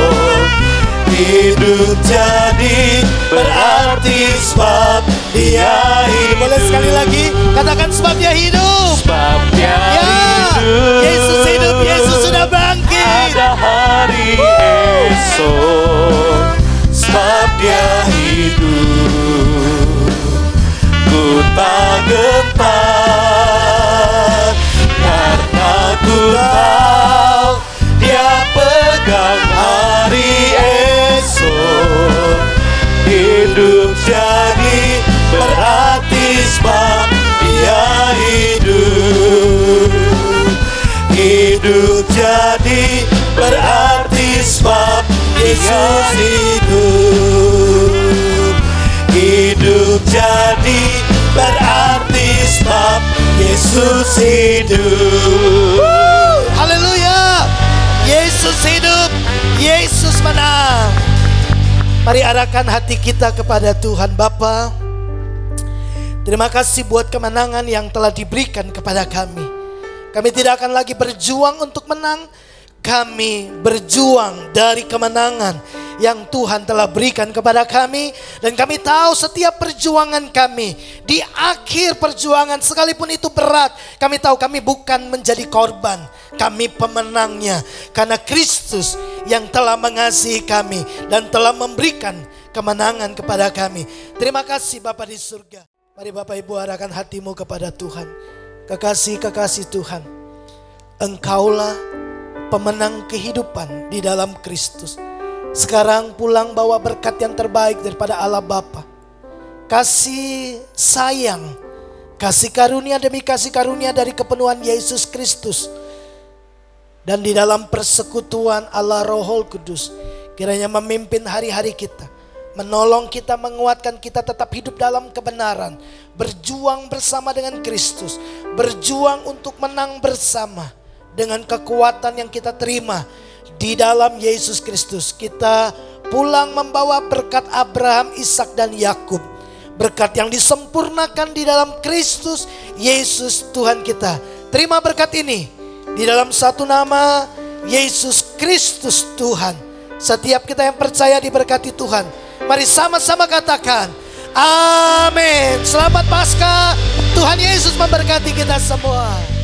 Hidup jadi berarti sebab Dia hidup. Boleh sekali lagi katakan, sebab Dia hidup. Sebab Dia hidup. Yesus hidup, Yesus sudah bangkit. Ada hari esok. Sebab Dia hidup, ku tak gentar, karena ku tahu Dia pegang hari esok. Hidup jadi berarti sebab Dia hidup. Hidup jadi berarti sebab Yesus hidup. jadi berarti sebab Yesus hidup. Haleluya. Yesus hidup, Yesus menang. Mari arahkan hati kita kepada Tuhan Bapa. Terima kasih buat kemenangan yang telah diberikan kepada kami. Kami tidak akan lagi berjuang untuk menang. Kami berjuang dari kemenangan yang Tuhan telah berikan kepada kami. Dan kami tahu setiap perjuangan kami, di akhir perjuangan sekalipun itu berat, kami tahu kami bukan menjadi korban, kami pemenangnya. Karena Kristus yang telah mengasihi kami dan telah memberikan kemenangan kepada kami. Terima kasih Bapa di surga. Mari Bapak Ibu arahkan hatimu kepada Tuhan. Kekasih-kekasih Tuhan, Engkaulah pemenang kehidupan di dalam Kristus. Sekarang pulang bawa berkat yang terbaik daripada Allah Bapa. Kasih sayang, kasih karunia demi kasih karunia dari kepenuhan Yesus Kristus. Dan di dalam persekutuan Allah Roh Kudus, kiranya memimpin hari-hari kita, menolong kita, menguatkan kita tetap hidup dalam kebenaran, berjuang bersama dengan Kristus, berjuang untuk menang bersama dengan kekuatan yang kita terima di dalam Yesus Kristus. Kita pulang membawa berkat Abraham, Ishak dan Yakub, berkat yang disempurnakan di dalam Kristus Yesus Tuhan kita. Terima berkat ini di dalam satu nama, Yesus Kristus Tuhan. Setiap kita yang percaya diberkati Tuhan. Mari sama-sama katakan amin. Selamat Paskah. Tuhan Yesus memberkati kita semua.